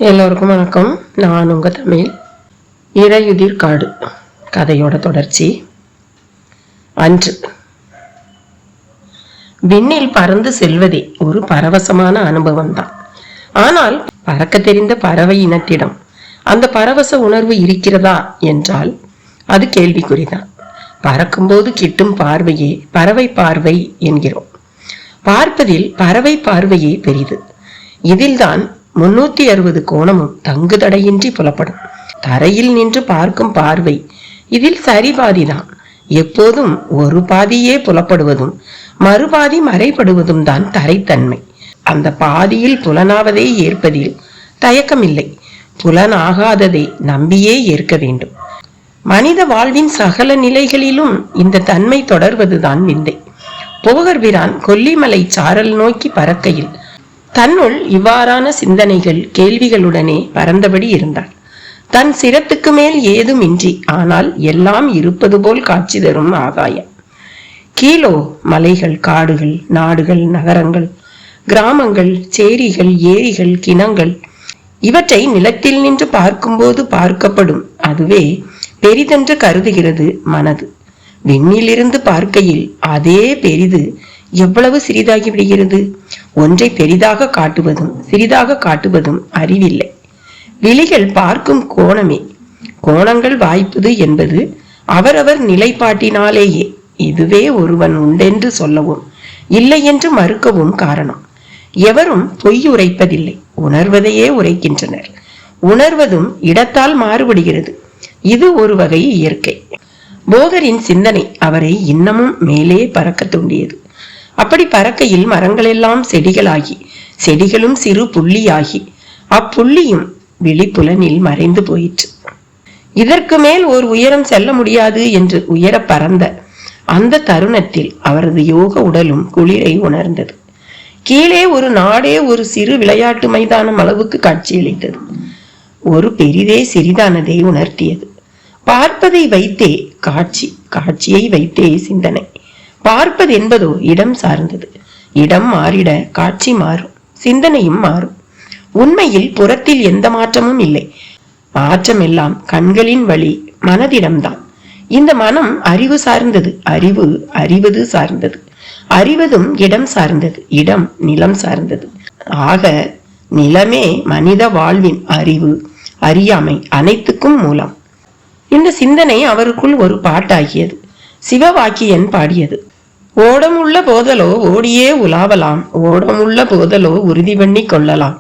எல்லோருக்கும் வணக்கம். நான் உங்கள் தமிழ். இறையுதிர் காடு கதையோட தொடர்ச்சி. அன்று விண்ணில் பறந்து செல்வதே ஒரு பரவசமான அனுபவம் தான். ஆனால் பறக்க தெரிந்த பறவை இனத்திடம் அந்த பரவச உணர்வு இருக்கிறதா என்றால் அது கேள்விக்குறிதான். பறக்கும்போது கிட்டும் பார்வையே பறவை பார்வை என்கிறோம். பார்ப்பதில் பறவை பார்வையே பெரிது. இதில்தான் 360 கோணமும் தங்கு தடையின்றி புலப்படும். தரையில் நின்று பார்க்கும் பார்வை இதில் சரிபாதிதான். எப்போதும் ஒரு பாதியே புலப்படுவதும் மறுபாதி மறைபடுவதும் தான் தரைத்தன்மை. அந்த பாதியில் புலனாவதை ஏற்பதில் தயக்கமில்லை. புலனாகாததை நம்பியே ஏற்க வேண்டும். மனித வாழ்வின் சகல நிலைகளிலும் இந்த தன்மை தொடர்வதுதான் விந்தை. போகர்பிரான் கொல்லிமலை சாரல் நோக்கி பறக்கையில் தன்னுள் இவ்வாறான சிந்தனைகள் கேள்விகளுடனே பறந்தபடி இருந்தார். தன் சிரத்துக்கு மேல் ஏதுமின்றி ஆனால் எல்லாம் இருப்பது போல் காட்சி தரும் ஆகாயம். கீழோ மலைகள், காடுகள், நாடுகள், நகரங்கள், கிராமங்கள், சேரிகள், ஏரிகள், கிணங்கள். இவற்றை நிலத்தில் நின்று பார்க்கும்போது பார்க்கப்படும் அதுவே பெரிதென்று கருதுகிறது மனது. விண்ணிலிருந்து பார்க்கையில் அதே பெரிது எவ்வளவு சிறிதாகி விடுகிறது. ஒன்றை பெரிதாக காட்டுவதும் சிறிதாக காட்டுவதும் அறிவில்லை. விழிகள் பார்க்கும் கோணமே. கோணங்கள் வாய்ப்பது என்பது அவரவர் நிலைப்பாட்டினாலேயே. இதுவே ஒருவன் உண்டென்று சொல்லவும் இல்லை என்று மறுக்கவும் காரணம். எவரும் பொய் உரைப்பதில்லை, உணர்வதையே உரைக்கின்றனர். உணர்வதும் இடத்தால் மாறுபடுகிறது. இது ஒரு வகை இயற்கை. போகரின் சிந்தனை அவரை இன்னமும் மேலே பறக்க தூண்டியது. அப்படி பறக்கையில் மரங்கள் எல்லாம் செடிகளாகி, செடிகளும் சிறு புள்ளியாகி, அப்புள்ளியும் விழிப்புலனில் மறைந்து போயிற்று. இதற்கு மேல் ஒரு உயரம் செல்ல முடியாது என்று உயர பறந்த அந்த தருணத்தில் அவரது யோக உடலும் குளிரை உணர்ந்தது. கீழே ஒரு நாடே ஒரு சிறு விளையாட்டு மைதானம் அளவுக்கு காட்சியளித்தது. ஒரு பெரிதே சிறிதானதை உணர்த்தியது. பார்ப்பதை வைத்தே காட்சி, காட்சியை வைத்தே சிந்தனை. பார்ப்பது என்பதோ இடம் சார்ந்தது. இடம் மாறிட காட்சி மாறும், சிந்தனையும் மாறும். உண்மையில் புறத்தில் எந்த மாற்றமும் இல்லை. மாற்றம் எல்லாம் கண்களின் வழி மனதிடம்தான். இந்த மனம் அறிவு சார்ந்தது, அறிவு அறிவது சார்ந்தது, அறிவதும் இடம் சார்ந்தது, இடம் நிலம் சார்ந்தது. ஆக நிலமே மனித வாழ்வின் அறிவு, அறியாமை அனைத்துக்கும் மூலம். இந்த சிந்தனை அவருக்குள் ஒரு பாட்டாகியது. சிவவாக்கியன் பாடியது. ஓடம் உள்ள போதலோ ஓடியே உலாவலாம், ஓடம் உள்ள போதலோ உறுதி பண்ணி கொள்ளலாம்.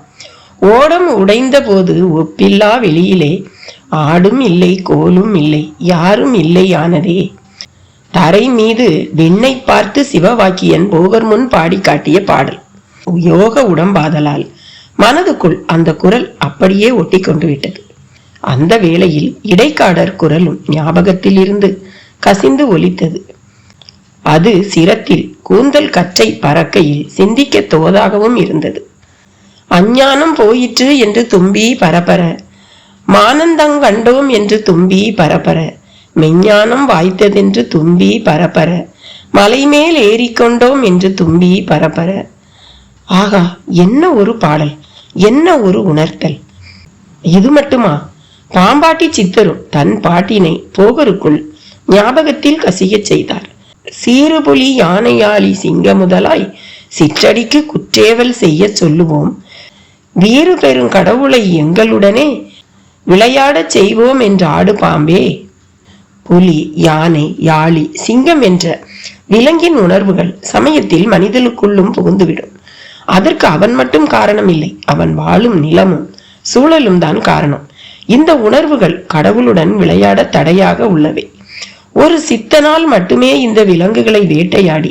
ஓடம் உடைந்த போது ஒப்பில்லா வெளியிலே ஆடும் இல்லை கோலும் இல்லை யாரும் இல்லை ஆனதே. தரை மீது விண்ணை பார்த்து சிவவாக்கியன் போகர் முன் பாடி காட்டிய பாடல். யோக உடம்பாதலால் மனதுக்குள் அந்த குரல் அப்படியே ஒட்டி கொண்டு விட்டது. அந்த வேளையில் இடைக்காடர் குரலும் ஞாபகத்தில் இருந்து கசிந்து ஒலித்தது. அது சிரத்தில் கூந்தல் கற்றை பறக்கையில் சிந்திக்க தோதாகவும் இருந்தது. அஞ்ஞானம் போயிற்று என்று தும்பி பரபர, மானந்தங் கண்டோம் என்று தும்பி பரபர, மெஞ்ஞானம் வாய்த்ததென்று தும்பி பரபர, மலைமேல் ஏறிக்கொண்டோம் என்று தும்பி பரபர. ஆகா, என்ன ஒரு பாடல், என்ன ஒரு உணர்த்தல்! இது மட்டுமா? பாம்பாட்டி சித்தரும் தன் பாட்டினை போகருக்குள் ஞாபகத்தில் கசியச் செய்தார். சீறுபுலி யானையாளி சிங்க முதலாய் சிற்றடிக்கு குற்றேவல் செய்ய சொல்லுவோம், வீறு பெரும் கடவுளை எங்களுடனே விளையாடச் செய்வோம் என்று ஆடு பாம்பே. புலி, யானை, யாழி, சிங்கம் என்ற விலங்கின் உணர்வுகள் சமயத்தில் மனிதனுக்குள்ளும் புகுந்துவிடும். அதற்கு அவன் மட்டும் காரணம் இல்லை, அவன் வாழும் நிலமும் சூழலும் தான் காரணம். இந்த உணர்வுகள் கடவுளுடன் விளையாட தடையாக உள்ளவை. ஒரு சித்தனால் மட்டுமே இந்த விலங்குகளை வேட்டையாடி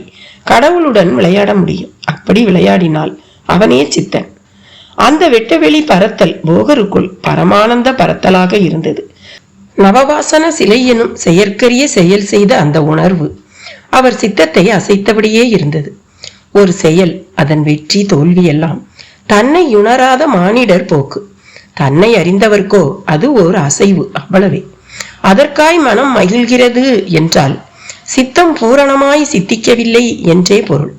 கடவுளுடன் விளையாட முடியும். அப்படி விளையாடினால் அவனே சித்தன். அந்த வெட்டவெளி பறத்தல் போகருக்குள் பரமானந்த பறத்தலாக இருந்தது. நவவாசன சிலை எனும் செயற்கரிய செயல் செய்த அந்த உணர்வு அவர் சித்தத்தை அசைத்தபடியே இருந்தது. ஒரு செயல், அதன் வெற்றி தோல்வி எல்லாம் தன்னை உணராத மானிடர் போக்கு. தன்னை அறிந்தவர்க்கோ அது ஒரு அசைவு, அவ்வளவே. அதற்காய் மனம் மகிழ்கிறது என்றால் சித்தம் பூரணமாய் சித்திக்கவில்லை என்றே பொருள்.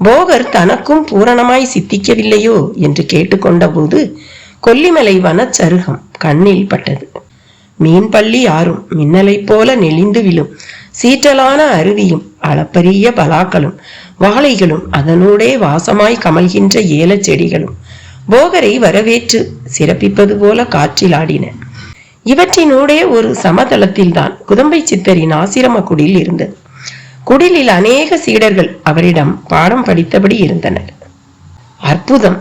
போகர் தனக்கும் பூரணமாய் சித்திக்கவில்லையோ என்று கேட்டுக்கொண்ட போது கொல்லிமலை வனச்சருகம் கண்ணில் பட்டது. மீன் பள்ளி ஆறும் மின்னலைப் போல நெளிந்து விழும் சீற்றலான அருவியும் அளப்பரிய பலாக்களும் வாழைகளும் அதனூடே வாசமாய் கமல்கின்ற ஏலச் செடிகளும் போகரை வரவேற்று சிறப்பிப்பது போல காற்றில் ஆடின. இவற்றினூடே ஒரு சமதளத்தில்தான் குதம்பை சித்தரின் ஆசிரம குடில் இருந்தது. குடிலில் அநேக சீடர்கள் அவரிடம் பாடம் படித்தபடி இருந்தனர். அற்புதம்,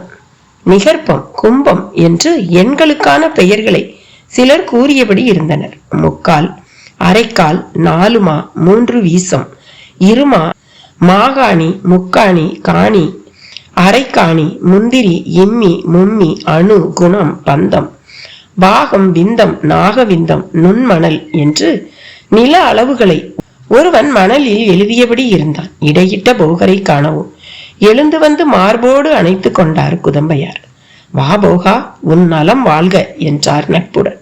நிகர்ப்பம், கும்பம் என்று எண்களுக்கான பெயர்களை சிலர் கூறியபடி இருந்தனர். முக்கால், அரைக்கால், 4 மா, 3 வீசம், 2 மா, மாகாணி, முக்காணி, காணி, அரைக்காணி, முந்திரி, இம்மி, மும்மி, அணு, குணம், பந்தம், பாகம், விந்தம், நாகவிந்தம், நுண்மணல் என்று நில அளவுகளை ஒருவன் மணலில் எழுதியபடி இருந்தான். இடையிட்ட போகரை காணவும் எழுந்து வந்து மார்போடு அணைத்து கொண்டார் குதம்பையார். வா போகா, உன் நலம் வாழ்க என்றார் நட்புடன்.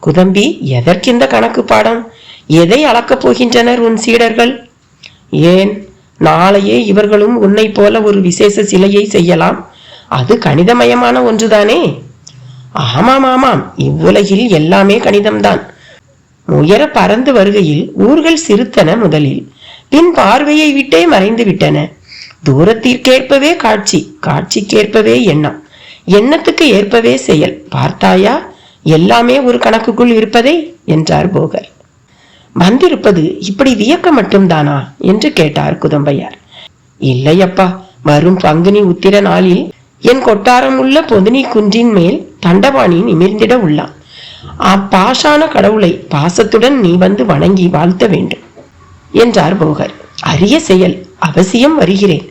குதம்பி, எதற்கிந்த கணக்கு பாடம்? எதை அளக்கப் போகின்றனர் உன் சீடர்கள்? ஏன், நாளையே இவர்களும் உன்னை போல ஒரு விசேஷ சிலையை செய்யலாம். அது கணிதமயமான ஒன்றுதானே? ஆமாம் ஆமாம், இவ்வுலகில் எல்லாமே கணிதம்தான். உயர பறந்து வருகையில் ஊர்கள் சிறுத்தன முதலில், பின் பார்வையை விட்டே மறைந்து விட்டன. தூரத்திற்கேற்பவே காட்சி, காட்சிக்கேற்பவே எண்ணம், எண்ணத்துக்கு ஏற்பவே செயல். பார்த்தாயா, எல்லாமே ஒரு கணக்குக்குள் இருப்பதை என்றார் போகர். வந்திருப்பது இப்படி வியக்க மட்டும்தானா என்று கேட்டார் குதம்பையார். இல்லையப்பா, வரும் பங்குனி உத்திர நாளில் என் கொட்டாரம் உள்ள பொதினி குன்றின் மேல் தண்டபாணி நிமிர்ந்திட உள்ளான். அப்பாஷான கடவுளை பாசத்துடன் நீ வந்து வணங்கி வாழ்த்த வேண்டும் என்றார் போகர். அரிய செயல், அவசியம் வருகிறேன்.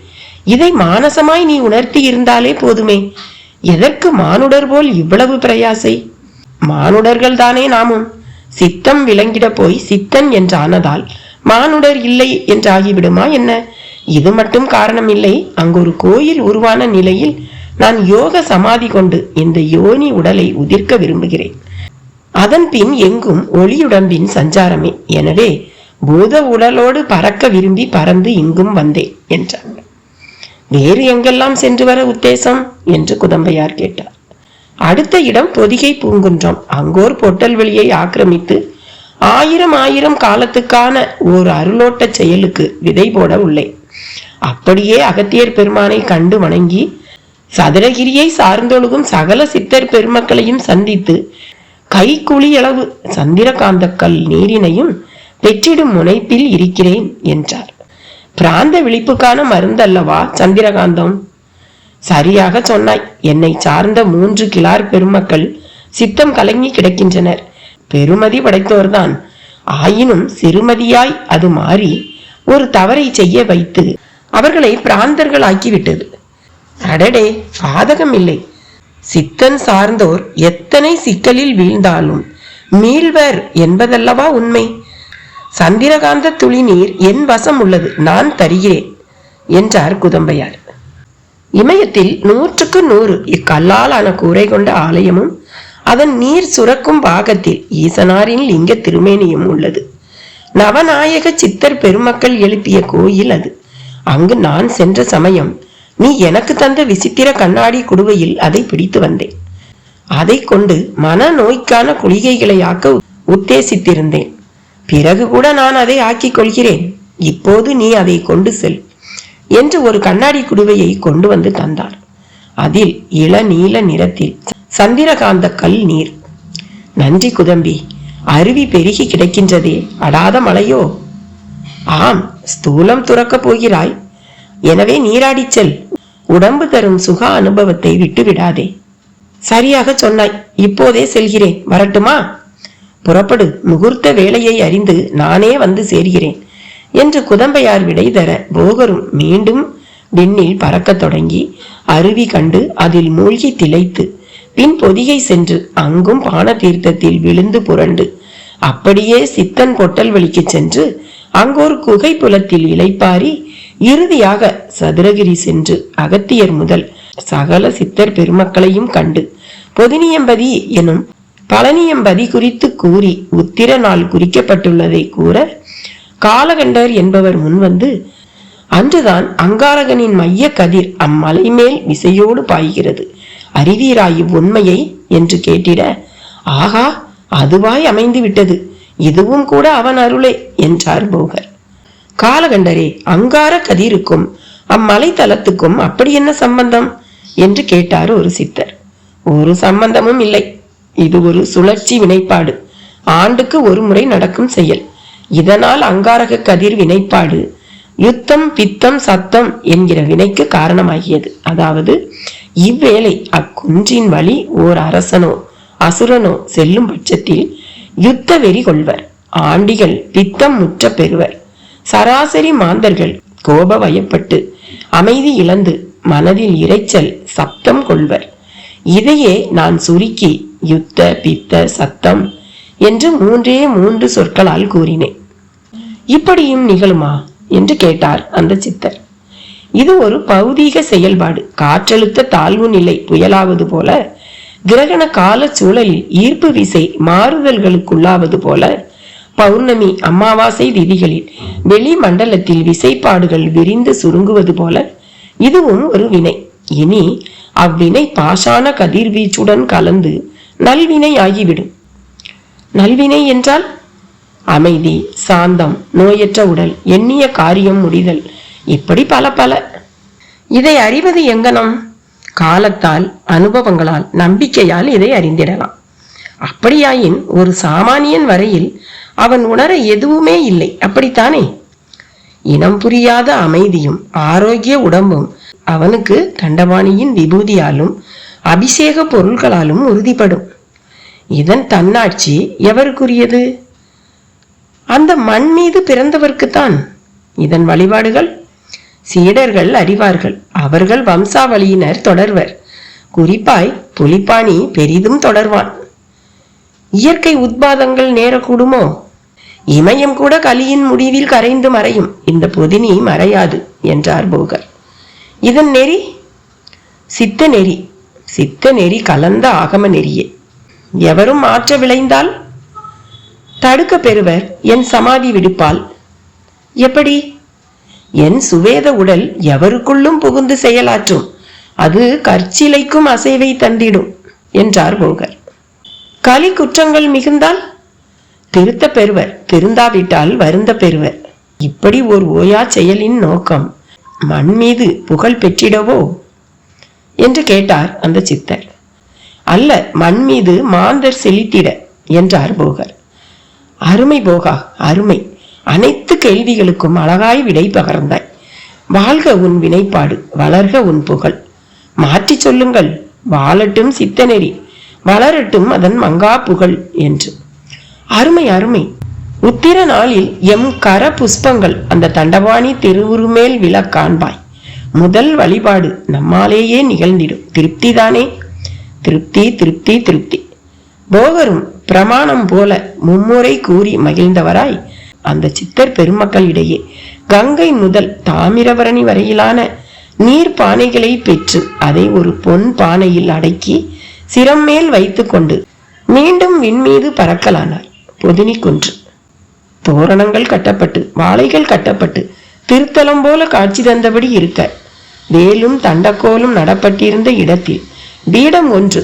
இதை மானசமாய் நீ உணர்த்தி இருந்தாலே போதுமே. எதற்கு மானுடர் போல் இவ்வளவு பிரயாசை? மானுடர்கள் தானே நாமும். சித்தம் விளங்கிட போய் சித்தன் என்றானதால் மானுடர் இல்லை என்றாகிவிடுமா என்ன? இது மட்டும் காரணம் இல்லை. அங்கொரு கோயில் உருவான நிலையில் நான் யோக சமாதி கொண்டு இந்த யோனி உடலை உதிர்க்க விரும்புகிறேன். அதன் பின் எங்கும் ஒளியுடம்பின் சஞ்சாரமே. எனவே பூத உடலோடு பறக்க விரும்பி பறந்து இங்கும் வந்தேன் என்றார். வேறு எங்கெல்லாம் சென்று வர உத்தேசம் என்று குதம்பையார் கேட்டார். அடுத்த இடம் பொதிகை பூங்குன்றம். அங்கோர் பொட்டல் வெளியை ஆக்கிரமித்து 1000 காலத்துக்கான ஒரு அருளோட்ட செயலுக்கு விதை போட உள்ளேன். அப்படியே அகத்தியர் பெருமானை கண்டு வணங்கி சதுரகிரியை சார்ந்தொழுகும் சகல சித்தர் பெருமக்களையும் சந்தித்து கைக்குழியளவு சந்திரகாந்தக்கல் நீரினையும் பெற்றிடும் முனைப்பில் இருக்கிறேன் என்றார். பிராந்த விழிப்புக்கான மருந்தல்லவா சந்திரகாந்தம்? சரியாக சொன்னாய். என்னை சார்ந்த 3 கிளார் பெருமக்கள் சித்தம் கலங்கி கிடக்கின்றனர். பெருமதி படைத்தோர்தான். ஆயினும் சிறுமதியாய் அது மாறி ஒரு தவறை செய்ய வைத்து அவர்களை பிராந்தர்கள் ஆக்கிவிட்டது. அடடே, பாதகம் இல்லை. சித்தன் சார்ந்தோர் எத்தனை சிக்கலில் வீழ்ந்தாலும் மீள்வர் என்பதல்லவா உண்மை. சந்திரகாந்த துளி நீர் என் வசம் உள்ளது, நான் தருகிறேன் என்றார் குதம்பையார். இமயத்தில் 100க்கு 100 இக்கல்லால் ஆன கூரை கொண்ட ஆலயமும் அதன் நீர் சுரக்கும் பாகத்தில் ஈசனாரின் லிங்க திருமேனியும் உள்ளது. நவநாயக சித்தர் பெருமக்கள் எழுப்பிய கோயில் அது. அங்கு நான் சென்ற சமயம் நீ எனக்கு தந்த விசித்திர கண்ணாடி குடுவையில் அதை பிடித்து வந்தேன். அதை கொண்டு மன நோய்க்கான குளிகைகளை ஆக்க உத்தேசித்திருந்தேன். பிறகு கூட நான் அதை ஆக்கிக் கொள்கிறேன். இப்போது நீ அதை கொண்டு செல் என்று ஒரு கண்ணாடி குடுவையை கொண்டு வந்து தந்தார். அதில் இளநீல நிறத்தில் சந்திரகாந்த கல் நீர். நன்றி குதம்பி. அருவி பெருகி கிடக்கின்றதே, அடாத மழையோ? ஆம், ஸ்தூலம் துறக்கப் போகிறாய். எனவே நீராடி செல். உடம்பு தரும் சுக அனுபவத்தை விட்டு விடாதே. சரியாக சொன்னாய். இப்போதே செல்கிறேன். வரட்டுமா? புறப்படு. முகூர்த்த வேளையை அறிந்து நானே வந்து சேர்கிறேன் என்று குதம்பையார் விடை தர போகரும் மீண்டும் விண்ணில் பறக்க தொடங்கி அருவி கண்டு அதில் மூழ்கி திளைத்து பின் பொதிகை சென்று அங்கும் பான தீர்த்தத்தில் விழுந்து புரண்டு அப்படியே சித்தன் பொட்டல் வழிக்கு சென்று அங்கோர் குகை புலத்தில் இளைப்பாரி இறுதியாக சதுரகிரி சென்று அகத்தியர் முதல் சகல சித்தர் பெருமக்களையும் கண்டு பொதினியம்பதி எனும் பழனியம்பதி குறித்து கூறி உத்திர நாள் குறிக்கப்பட்டுள்ளதை கூற காலகண்டர் என்பவர் முன்வந்து, அன்றுதான் அங்காரகனின் மைய கதிர் அம்மலை மேல் விசையோடு பாய்கிறது. அறிவீராய் உண்மையை என்று கேட்டிட, ஆகா, அதுவாய் அமைந்து விட்டது, இதுவும் கூட அவன் அருளே என்றார் போகர். காலகண்டரே, அங்கார கதிருக்கும் அம்மலை தலத்துக்கும் அப்படி என்ன சம்பந்தம் என்று கேட்டார் ஒரு சித்தர். ஒரு சம்பந்தமும் இல்லை. இது ஒரு சுழற்சி வினைப்பாடு, ஆண்டுக்கு ஒரு முறை நடக்கும் செயல். இதனால் அங்காரக கதிர் வினைப்பாடு யுத்தம் பித்தம் சத்தம் என்கிற வினைக்கு காரணமாகியது. அதாவது இவ்வேளை அக்குன்றின் வழி ஓர் அரசனோ அசுரனோ செல்லும் பட்சத்தில் யுத்த வெறி கொள்வர். ஆண்டிகள் பித்தம் முற்ற பெறுவர். சராசரி மாந்தர்கள் கோப வயப்பட்டு அமைதி இழந்து மனதில் இரைச்சல் சப்தம் கொள்வர். இதையே நான் சுருக்கி யுத்த பித்த சத்தம் என்று 3 சொற்களால் கூறினேன். இப்படியும் நிகழுமா என்று கேட்டார் அந்த சித்தர். இது ஒரு பௌதீக செயல்பாடு. காற்றழுத்த தாழ்வு நிலை புயலாவது போல, கிரகண கால சூழலில் ஈர்ப்பு விசை மாறுதல்களுக்குள்ளாவது போல, பௌர்ணமி அமாவாசை திதிகளில் வெளி மண்டலத்தில் விசைப்பாடுகள் விரிந்து சுருங்குவது போல இதுவும் ஒரு வினை. இனி அவ்வினை பாஷாண கதிர்வீச்சுடன் கலந்து நல்வினை ஆகிவிடும். நல்வினை என்றால் அமைதி, சாந்தம், நோயற்ற உடல், எண்ணிய காரியம் முடிதல், இப்படி பல பல. இதை அறிவது எங்கனம்? காலத்தால், அனுபவங்களால், நம்பிக்கையால் இதை அறிந்திடலாம். அப்படியாயின் ஒரு சாமானியன் வரையில் அவன் உணர எதுவுமே இல்லை, அப்படித்தானே? இனம் புரியாத அமைதியும் ஆரோக்கிய உடம்பும் அவனுக்கு தண்டவாணியின் விபூதியாலும் அபிஷேக பொருள்களாலும் உறுதிப்படும். இதன் தன்னாட்சி எவருக்குரியது? அந்த மண் மீது பிறந்தவர்க்குத்தான். இதன் வழிபாடுகள் சீடர்கள் அறிவார்கள். அவர்கள் வம்சாவளியினர் தொடர்வர். குறிப்பாய் புலிப்பாணி பெரிதும் தொடர்வான். இயற்கை உத்பாதங்கள் நேரக்கூடுமோ? இமயம் கூட கலியின் முடிவில் கரைந்து மறையும். இந்த பொதினி மறையாது என்றார் போகர். இதன் நெறி சித்த நெறி. சித்த நெறி கலந்த ஆகம நெறியே. எவரும் மாற்ற விளைந்தால் தடுக்க பெறுவர். என் சமாதி விடுப்பால். எப்படி? என் சுவேத உடல் எவருக்குள்ளும் புகுந்து செயலாற்றும். அது கற்சிலைக்கும் அசைவை தந்திடும் என்றார் போகர். கலி குற்றங்கள் மிகுந்தால் திருத்த பெறுவர். திருந்தாவிட்டால் வருந்த பெறுவர். இப்படி ஒரு ஓயா செயலின் நோக்கம் மண் மீது புகழ் பெற்றிடவோ என்று கேட்டார் அந்த சித்தர். அல்ல, மண் மீது மாந்தர் செலுத்திட என்றார் போகர். அருமை போகா, அருமை. அனைத்து கேள்விகளுக்கும் அழகாய் விடை பகர்ந்தாய். வாழ்க உன் வினைப்பாடு, வளர்க உன் புகழ். மாற்றி சொல்லுங்கள். வாழட்டும் சித்தநெறி, வளரட்டும் அதன் மங்கா புகழ் என்று. அருமை அருமை. உத்திர நாளில் எம் கர புஷ்பங்கள் அந்த தண்டவாணி திருவுருமேல் விழ காண்பாய். முதல் வழிபாடு நம்மாலேயே நிகழ்ந்திடும். திருப்திதானே? திருப்தி திருப்தி திருப்தி. போகரும் பிரமாணம் போல மும்முறை கூறி மகிழ்ந்தவராய் அந்த சித்தர் பெருமக்களிடையே கங்கை முதல் தாமிரபரணி வரையிலான நீர் பானைகளை பெற்று அதை ஒரு பொன் பானையில் அடக்கி சிரம் மேல் வைத்து கொண்டு மீண்டும் விண்மீது பறக்கலானார். பொதினி குன்று. தோரணங்கள் கட்டப்பட்டு வாழைகள் கட்டப்பட்டு திருத்தலம் போல காட்சி தந்தபடி இருக்க, வேலும் தண்டக்கோலும் நடப்பட்டிருந்த இடத்தில் பீடம் ஒன்று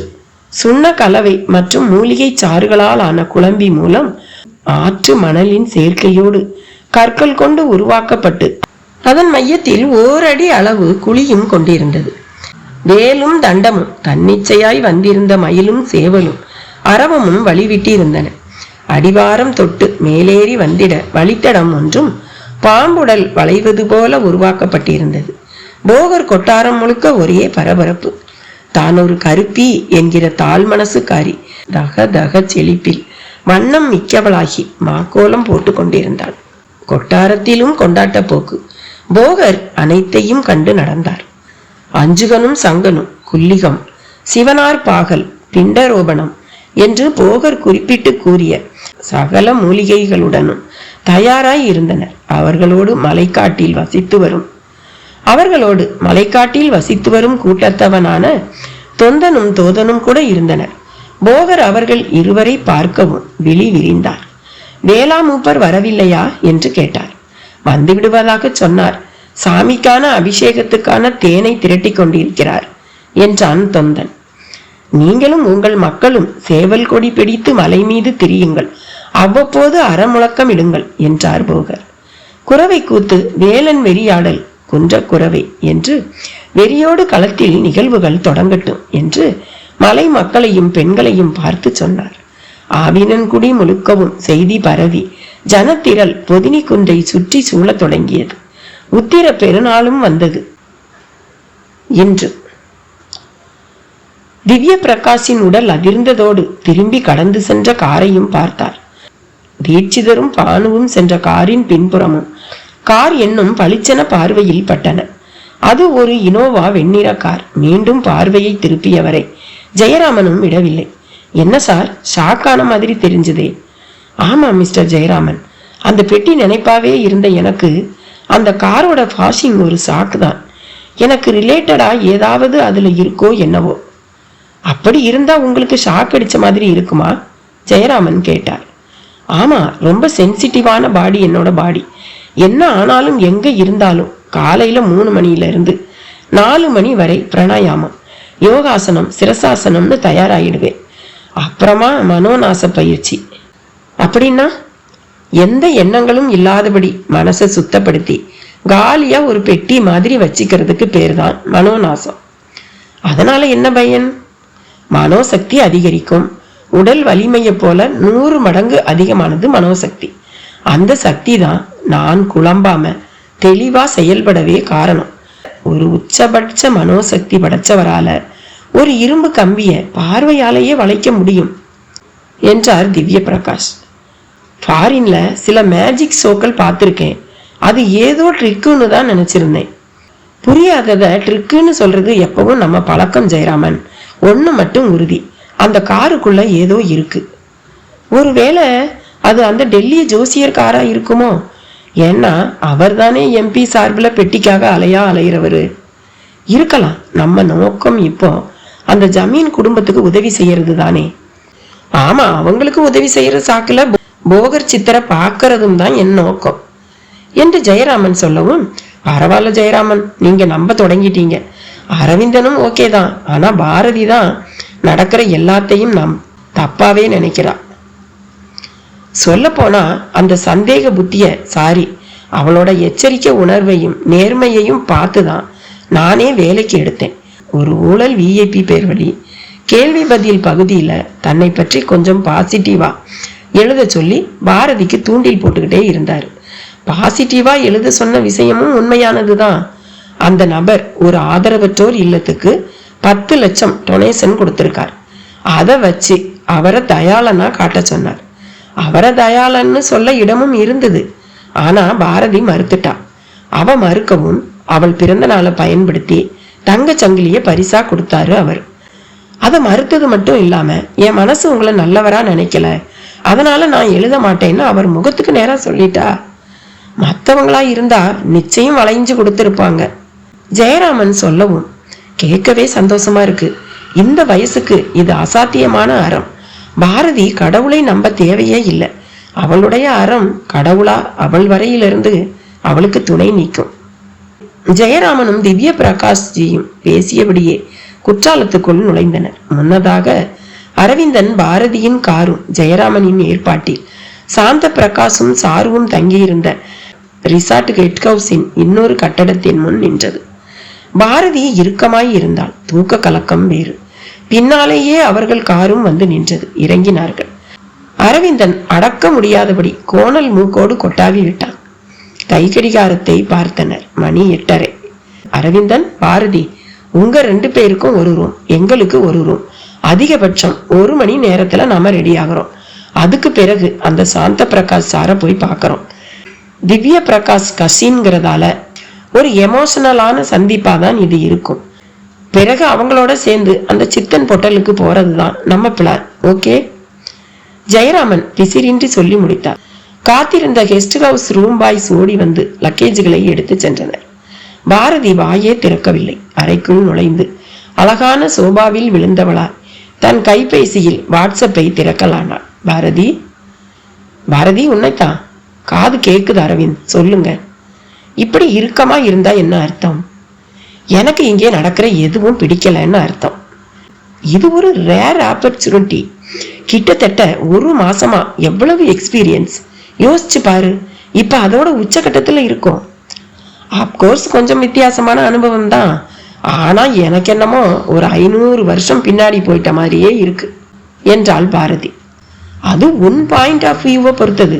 சுண்ண கலவை மற்றும் மூலிகை சாறுகளால் ஆன குழம்பி மூலம் ஆற்று மணலின் சேர்க்கையோடு கற்கள் கொண்டு உருவாக்கப்பட்டு அதன் மையத்தில் ஓரடி அளவு குழியும் கொண்டிருந்தது. வேலும் தண்டமும் தன்னிச்சையாய் வந்திருந்த மயிலும் சேவலும் அரவமும் வழிவிட்டு இருந்தன. அடிவாரம் தொட்டு மேலேறி வந்திட வழித்தடம் ஒன்றும் பாம்புடல் வளைவது போல உருவாக்கப்பட்டிருந்தது. போகர் கொட்டாரம் முழுக்க ஒரே பரபரப்பு. தான் ஒரு கருப்பி என்கிற தாழ் மனசுக்காரி தக தக செழிப்பில் வண்ணம் மிக்கவளாகி மாக்கோலம் போட்டு கொண்டிருந்தாள். கொட்டாரத்திலும் கொண்டாட்ட போக்கு. போகர் அனைத்தையும் கண்டு நடந்தார். அஞ்சுகனும் சங்கனும் குல்லிகம், சிவனார் பாகல், பிண்டரோபணம் என்று போகர் குறிப்பிட்டு கூறிய சகல மூலிகைகளுடனும் தயாராய் இருந்தனர். அவர்களோடு மலைக்காட்டில் வசித்து வரும் கூட்டத்தவனான தொந்தனும் தோதனும் கூட இருந்தனர். போகர் அவர்கள் இருவரை பார்க்கவும் விழி விரிந்தார். வேளாமூப்பர் வரவில்லையா என்று கேட்டார். வந்து விடுவதாக சொன்னார். சாமிக்கான அபிஷேகத்துக்கான தேனை திரட்டி கொண்டிருக்கிறார் என்றான் தொந்தன். நீங்களும் உங்கள் மக்களும் சேவல் கொடி பிடித்து மலை மீது திரியுங்கள், அவ்வப்போது அறமுழக்கம் இடுங்கள் என்றார் போகர். குறவை கூத்து, வேலன் வெறியாடல், குன்ற குறவை என்று வெறியோடு களத்தில் நிகழ்வுகள் தொடங்கட்டும் என்று மலை மக்களையும் பெண்களையும் பார்த்து சொன்னார். ஆவினன்குடி முழுக்கவும் செய்தி பரவி ஜனத்திரள் பொதினி குன்றை சுற்றி சூழத் தொடங்கியது. உத்திர பெருநாளும் வந்தது. இன்று திவ்ய பிரகாஷின் உடல் அதிர்ந்ததோடு திரும்பி கடந்து சென்ற காரையும் பார்த்தார். தீட்சிதரும் பானுவும் சென்ற காரின் பின்புறமும் கார் என்னும் பளிச்சென பார்வையில் பட்டன. அது ஒரு இனோவா வெண்ணிற கார். மீண்டும் பார்வையை திருப்பியவரை ஜெயராமனும் விடவில்லை. என்ன சார், ஷாக்கான மாதிரி தெரிஞ்சதே. ஆமா மிஸ்டர் ஜெயராமன், அந்த பெட்டி நினைப்பாவே இருந்த எனக்கு அந்த காரோட வாஷிங் ஒரு ஷாக்கு தான். எனக்கு ரிலேட்டடா ஏதாவது அதுல இருக்கோ என்னவோ. அப்படி இருந்தா உங்களுக்கு ஷாக் அடிச்ச மாதிரி இருக்குமா? ஜெயராமன் கேட்டார். ஆமா, ரொம்ப சென்சிட்டிவான பாடி என்னோட பாடி. என்ன ஆனாலும் எங்க இருந்தாலும் காலையில 3 மணியில இருந்து 4 மணி வரை பிராணாயாமம், யோகாசனம், சிரசாசனம்னு தயாராகிடுவேன். அப்புறமா மனோநாச பயிற்சி. அப்படின்னா எந்த எண்ணங்களும் இல்லாதபடி மனசை சுத்தப்படுத்தி காலியா ஒரு பெட்டி மாதிரி வச்சுக்கிறதுக்கு பேர் தான் மனோநாசம். அதனால என்ன பயன்? மனோசக்தி அதிகரிக்கும். உடல் வலிமையை போல 100 மடங்கு அதிகமானது மனோசக்தி. அந்த சக்தி தான் நான் குழம்பாம தெளிவா செயல்படவே காரணம். ஒரு உச்சபட்ச மனோசக்தி படைச்சவரால ஒரு இரும்பு கம்பிய பார்வையாலேயே வளைக்க முடியும் என்றார் திவ்ய பிரகாஷ். ஃபாரின்ல சில மேஜிக் ஷோக்கள் பார்த்திருக்கேன். அது ஏதோ ட்ரிக்குன்னு தான் நினைச்சிருந்தேன். புரியாதத ட்ரிக்குன்னு சொல்றது எப்பவும் நம்ம பழக்கம் ஜெயராமன். ஒண்ணு மட்டும் உறுதி, அந்த காருக்குள்ள ஏதோ இருக்கு. ஒருவேளை அது அந்த டெல்லி ஜோசியர் காரா இருக்குமோ? ஏன்னா அவர் தானே எம்பி சார்பில் பெட்டிக்காக அலையிறவரு. இருக்கலாம். நம்ம நோக்கம் இப்போ அந்த ஜமீன் குடும்பத்துக்கு உதவி செய்யறது தானே. ஆமா, அவங்களுக்கு உதவி செய்யற சாக்குல போகர் சித்திரை பார்க்கறதும் தான் என் நோக்கம் என்று ஜெயராமன் சொல்லவும், பரவாயில்ல ஜெயராமன், நீங்க நம்ப தொடங்கிட்டீங்க. அரவிந்தனும் ஓகே தான், ஆனா பாரதி தான் நடக்கிற எல்லாத்தையும் நாம் தப்பாவே நினைக்கிறா. சொல்ல போனா அந்த சந்தேக புத்திய அவளோட எச்சரிக்கை உணர்வையும் நேர்மையையும் பார்த்துதான் நானே வேலைக்கு எடுத்தேன். ஒரு ஊழல் விஐபி பேர் வழி கேள்வி பதில் பகுதியில தன்னை பற்றி கொஞ்சம் பாசிட்டிவா எழுத சொல்லி பாரதிக்கு தூண்டில் போட்டுக்கிட்டே இருந்தாரு. பாசிட்டிவா எழுத சொன்ன விஷயமும் உண்மையானதுதான். அந்த நபர் ஒரு ஆதரவற்றோர் இல்லத்துக்கு 10 லட்சம் டொனேஷன் கொடுத்திருக்கார். அதை வச்சு அவரை தயாளனா காட்ட சொன்னார். அவரை தயாளன்னு சொல்ல இடமும் இருந்தது. ஆனா பாரதி மறுத்துட்டா. அவ மறுக்கவும் அவள் பிறந்த நாளை பயன்படுத்தி தங்க சங்கிலிய பரிசா கொடுத்தாரு அவர். அதை மறுத்தது மட்டும் இல்லாம, என் மனசு உங்களை நல்லவரா நினைக்கல, அதனால நான் எழுத மாட்டேன்னு அவர் முகத்துக்கு நேரா சொல்லிட்டா. மற்றவங்களா இருந்தா நிச்சயம் வளைஞ்சு கொடுத்திருப்பாங்க. ஜெயராமன் சொல்லவும் கேட்கவே சந்தோஷமா இருக்கு. இந்த வயசுக்கு இது அசாத்தியமான அறம். பாரதி கடவுளை நம்ப தேவையே இல்லை. அவளுடைய அறம் கடவுளா அவள் வரையிலிருந்து அவளுக்கு துணை நீக்கும். ஜெயராமனும் திவ்ய பிரகாஷ்ஜியும் பேசியபடியே குற்றாலத்துக்குள் நுழைந்தனர். முன்னதாக அரவிந்தன் பாரதியின் காரும் ஜெயராமனின் ஏற்பாட்டில் சாந்த பிரகாசும் சாருவும் தங்கியிருந்த ரிசார்ட் கெட் ஹவுஸின் இன்னொரு கட்டடத்தின் முன் நின்றது. பாரதி இறுக்கமாய் இருந்தால், தூக்க கலக்கம் வேறு. பின்னாலேயே அவர்கள் காரும் வந்து நின்றது. இறங்கினார்கள். அரவிந்தன் அடக்க முடியாதபடி கோணல் மூக்கோடு கொட்டாவி விட்டான். கை கடிகாரத்தை பார்த்தனர். மணி 8:30. அரவிந்தன், பாரதி, உங்க 2 பேருக்கும் ஒரு ரூம், எங்களுக்கு ஒரு ரூம். அதிகபட்சம் 1 மணி நேரத்துல நாம ரெடி ஆகிறோம். அதுக்கு பிறகு அந்த சாந்த பிரகாஷ் சார போய் பார்க்கிறோம். திவ்ய பிரகாஷ் கசின்கிறதால ஒரு எமோஷனலான சந்திப்பாதான் இது இருக்கும். பிறகு அவங்களோட சேர்ந்து அந்த சித்தன் பொட்டலுக்கு போறதுதான் நம்ம பிளான். ஓகே? ஜெயராமன் பிசிறின்றி சொல்லி முடித்தார். காத்திருந்த கெஸ்ட் ஹவுஸ் ரூம் பாய்ஸ் ஓடி வந்து லக்கேஜ்களை எடுத்து சென்றனர். பாரதி வாயே திறக்கவில்லை. அறைக்குள் நுழைந்து அழகான சோபாவில் விழுந்தவளா தன் கைபேசியில் வாட்ஸ்அப்பை திறக்கலானாள். பாரதி, பாரதி, உன்னைத்தான். காது கேக்குது அரவிந்த், சொல்லுங்க. இப்படி இறுக்கமா இருந்தா என்ன அர்த்தம்? எனக்கு இங்கே நடக்கிற எதுவும் பிடிக்கலன்னு அர்த்தம். இது ஒரு ரேர் ஆப்பர்ச்சுனிட்டி. கிட்டத்தட்ட ஒரு மாசமா எவ்வளவு எக்ஸ்பீரியன்ஸ் யோசிச்சு பாரு. இப்ப அதோட உச்சகட்டத்துல இருக்கும். அப்கோர்ஸ் கொஞ்சம் வித்தியாசமான அனுபவம் தான். ஆனா எனக்கு என்னமோ ஒரு 500 வருஷம் பின்னாடி போயிட்ட மாதிரியே இருக்கு என்றாள் பாரதி. அது உன் பாயிண்ட் ஆஃப் வியூவை பொறுத்தது.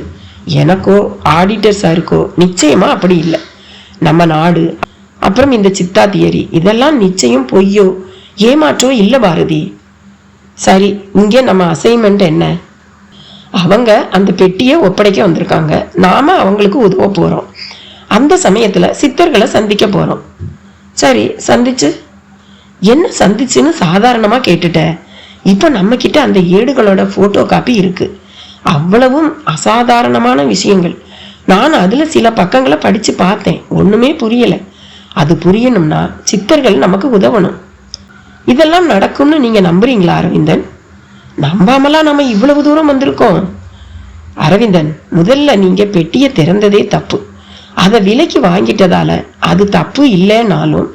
எனக்கோ ஆடிட்டர் சாருக்கோ நிச்சயமா அப்படி இல்லை. நம்ம நாடு, அப்புறம் இந்த சித்தா தியரி, இதெல்லாம் நிச்சயம் பொய்யோ ஏமாற்றோ இல்லை பாரதி. சரி, இங்கே நம்ம அசைன்மெண்ட் என்ன? அவங்க அந்த பெட்டியை ஒப்படைக்க வந்திருக்காங்க. நாம அவங்களுக்கு உதவ போறோம். அந்த சமயத்துல சித்தர்களை சந்திக்க போறோம். சரி, சந்திச்சு என்ன? சந்திச்சுன்னு சாதாரணமா கேட்டுட்ட. இப்ப நம்ம கிட்ட அந்த ஏடுகளோட போட்டோ காப்பி இருக்கு. அவ்வளவும் அசாதாரணமான விஷயங்கள். நான் அதுல சில பக்கங்களை படிச்சு பார்த்தேன். ஒண்ணுமே புரியல. அது புரியணும்னா சித்தர்கள் நமக்கு உதவணும். இதெல்லாம் நடக்கும்னு நீங்க நம்புறீங்களா அரவிந்தன்? நம்பாமலா நம்ம இவ்வளவு தூரம் வந்திருக்கோம். அரவிந்தன், முதல்ல நீங்க பெட்டியை திறந்ததே தப்பு. அதை விலைக்கு வாங்கிட்டதால அது தப்பு இல்லைனாலும்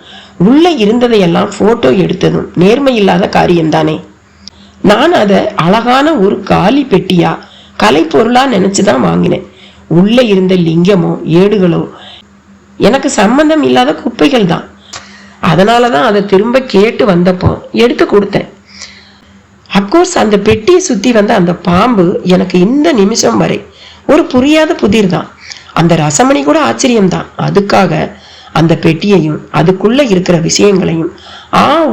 உள்ள இருந்ததையெல்லாம் போட்டோ எடுத்ததும் நேர்மை இல்லாத காரியம்தானே. நான் அதை அழகான ஒரு காலி பெட்டியா கலைப்பொருளா நினைச்சுதான் வாங்கினேன். உள்ள இருந்த லிங்கமோ ஏடுகளோ எனக்கு சம்பந்தம் இல்லாத குப்பைகள் தான். அதனாலதான் அதை திரும்ப கேட்டு வந்தப்போ எடுத்து கொடுத்தேன். அப்கோர்ஸ் அந்த பெட்டியை சுத்தி வந்த அந்த பாம்பு எனக்கு இந்த நிமிஷம் வரை ஒரு புரியாத புதிர் தான். அந்த ரசமணி கூட ஆச்சரியம்தான். அதுக்காக அந்த பெட்டியையும் அதுக்குள்ள இருக்கிற விஷயங்களையும்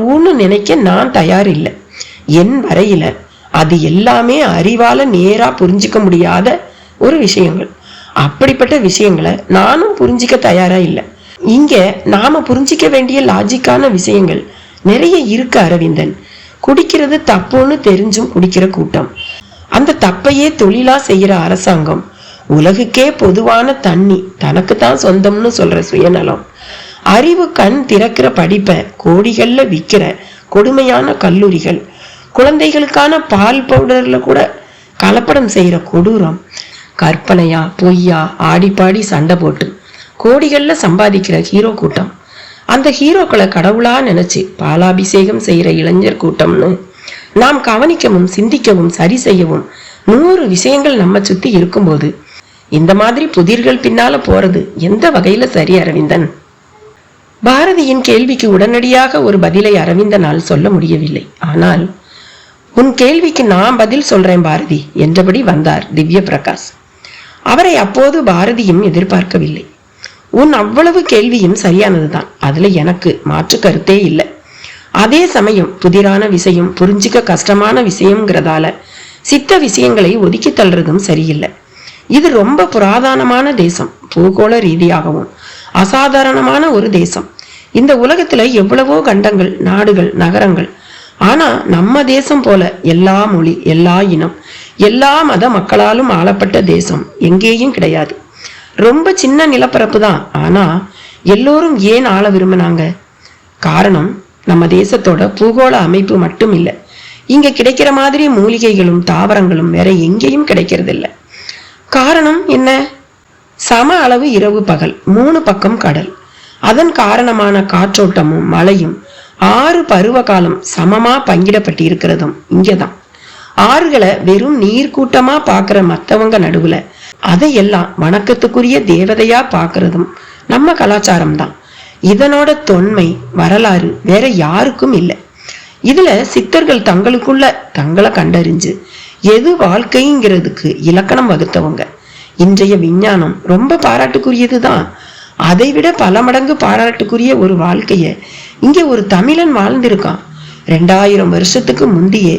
ஊன்னு நினைக்க நான் தயார் இல்லை. என் வரையில அது எல்லாமே அறிவால நேரா புரிஞ்சிக்க முடியாத ஒரு விஷயங்கள். அப்படிப்பட்ட விஷயங்களை நானும் புரிஞ்சிக்க தயாரா இல்லை. இங்க நாம புரிஞ்சிக்க வேண்டிய லாஜிக்கான விஷயங்கள் நிறைய இருக்கு அரவிந்தன். குடிக்கிறது தப்புன்னு தெரிஞ்சும் குடிக்கிற கூட்டம், அந்த தப்பையே தொழிலா செய்யற அரசாங்கம், உலகுக்கே பொதுவான தண்ணி தனக்கு தான் சொந்தம்னு சொல்ற சுயநலம், அறிவு கண் திறக்கிற படிப்பை கோடிகள்ல விற்கிற கொடுமையான கல்லூரிகள், குழந்தைகளுக்கான பால் பவுடர்ல கூட கலப்படம் செய்யற கொடூரம், கற்பனையா பொய்யா ஆடிப்பாடி சண்டை போட்டு கோடிகள்ல சம்பாதிக்கிற ஹீரோ கூட்டம், அந்த ஹீரோக்களை கடவுளா நினைச்சு பாலாபிஷேகம் செய்யற இளைஞர் கூட்டம்னு நாம் கவனிக்கவும் சிந்திக்கவும் சரி செய்யவும் 100 விஷயங்கள் நம்ம சுத்தி இருக்கும்போது இந்த மாதிரி புதிர்கள் பின்னால போறது எந்த வகையில சரி அரவிந்தன்? பாரதியின் கேள்விக்கு உடனடியாக ஒரு பதிலை அரவிந்தனால் சொல்ல முடியவில்லை. ஆனால் உன் கேள்விக்கு நான் பதில் சொல்றேன் பாரதி என்றபடி வந்தார் திவ்ய பிரகாஷ். அவரை அப்போது பாரதியும் எதிர்பார்க்கவில்லை. உன் அவ்வளவு கேள்வியும் சரியானதுதான், அதுல எனக்கு மாற்று கருத்தே இல்லை. அதே சமயம் புதிரான விஷயம், புரிஞ்சிக்க கஷ்டமான விஷயம்ங்கிறதால சித்த விஷயங்களை ஒதுக்கி தள்ளுறதும் சரியில்லை. இது ரொம்ப புராதனமான தேசம், பூகோள ரீதியாகவும் அசாதாரணமான ஒரு தேசம். இந்த உலகத்துல எவ்வளவோ கண்டங்கள், நாடுகள், நகரங்கள். ஆனா நம்ம தேசம் போல எல்லா மொழி, எல்லா இனம், எல்லா மத மக்களாலும் ஆளப்பட்ட தேசம் எங்கேயும் கிடையாது. ரொம்ப சின்ன நிலப்பரப்பு தான். ஆனா எல்லோரும் ஏன் ஆள விரும்பினாங்க? காரணம் நம்ம தேசத்தோட பூகோள அமைப்பு மட்டும் இல்லை. இங்க கிடைக்கிற மாதிரி மூலிகைகளும் தாவரங்களும் வேற எங்கேயும் கிடைக்கிறது இல்லை. காரணம் என்ன? சம அளவு இரவு பகல், 3 பக்கம் கடல், அதன் காரணமான காற்றோட்டமும் மழையும் 6 பருவ காலம் சமமா பங்கிடப்பட்டு இருக்கிறதும் இங்கதான். ஆறுகளை வெறும் நீர்க்கூட்டமா பாக்குற மத்தவங்க நடுவுல அதையெல்லாம் வணக்கத்துக்குரிய தேவதையா பாக்குறதும் நம்ம கலாச்சாரம் தான். இதனோட தொன்மை வரலாறு வேற யாருக்கும் இல்லை. இதுல சித்தர்கள் தங்களுக்குள்ள தங்களை கண்டறிஞ்சு எது வாழ்க்கைங்கிறதுக்கு இலக்கணம் வகுத்தவங்க. இன்றைய விஞ்ஞானம் ரொம்ப பாராட்டுக்குரியதுதான். அதை விட பல மடங்கு பாராட்டுக்குரிய ஒரு வாழ்க்கைய இங்க ஒரு தமிழன் வாழ்ந்திருக்கான். 2000 வருஷத்துக்கு முந்தையே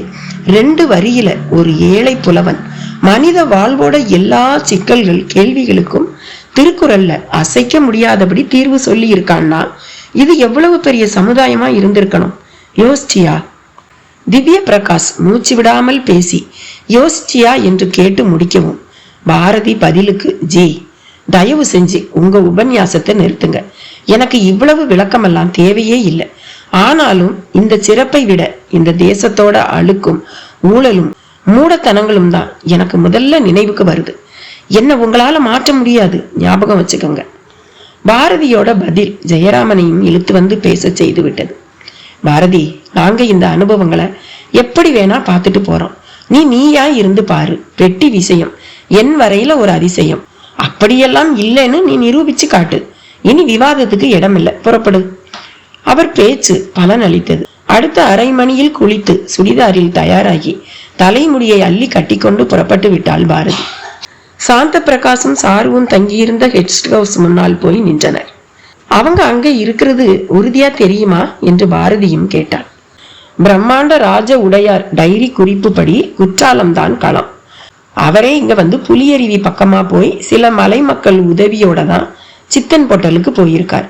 2 வரியில ஒரு ஏழை புலவன் மனித வாழ்வோட எல்லா சிக்கல்கள் கேள்விகளுக்கும் திருக்குறள்ல அசைக்க முடியாதபடி தீர்வு சொல்லி இருக்கான்னா இது எவ்வளவு பெரிய சமுதாயமா இருந்திருக்கணும். யோசிச்சியா? திவ்ய பிரகாஷ் மூச்சு விடாமல் பேசி யோசிச்சியா என்று கேட்டு முடிக்கவும் பாரதி பதிலுக்கு, ஜி தயவு செஞ்சு உங்க உபன்யாசத்தை நிறுத்துங்க. எனக்கு இவ்வளவு விளக்கமெல்லாம் தேவையே இல்லை. ஆனாலும் இந்த சிறப்பை விட இந்த தேசத்தோட அழுக்கும் ஊழலும் மூடத்தனங்களும் தான் எனக்கு முதல்ல நினைவுக்கு வருது. என்ன உங்களால மாற்ற முடியாது, ஞாபகம் வச்சுக்கோங்க. பாரதியோட பதில் ஜெயராமனையும் இழுத்து வந்து பேச செய்து விட்டது. பாரதி, நாங்க இந்த அனுபவங்களை எப்படி வேணா பார்த்துட்டு போறோம். நீயா இருந்து பாரு. வெட்டி விஷயம் என் வரையில ஒரு அதிசயம். அப்படியெல்லாம் இல்லைன்னு நீ நிரூபிச்சு காட்டு. இனி விவாதத்துக்கு இடமில்லை, புறப்படு. அவர் பேச்சு பலன் அளித்தது. அடுத்த அரை மணியில் குளித்து சுடிதாரில் தயாராகி தலைமுடியை அள்ளி கட்டிக்கொண்டு புறப்பட்டு விட்டாள் பாரதி. சாந்த பிரகாசும் சாருவும் தங்கியிருந்த கெஸ்ட் ஹவுஸ் முன்னால் போய் நின்றனர். அவங்க அங்க இருக்கிறது உறுதியா தெரியுமா என்று பாரதியும் கேட்டாள். பிரம்மாண்ட ராஜ உடையார் டைரி குறிப்புப்படி குற்றாலம்தான் களம். அவரே இங்க வந்து புலியருவி பக்கமா போய் சில மலை மக்கள் உதவியோட தான் சித்தன் பொட்டலுக்கு போயிருக்கார்.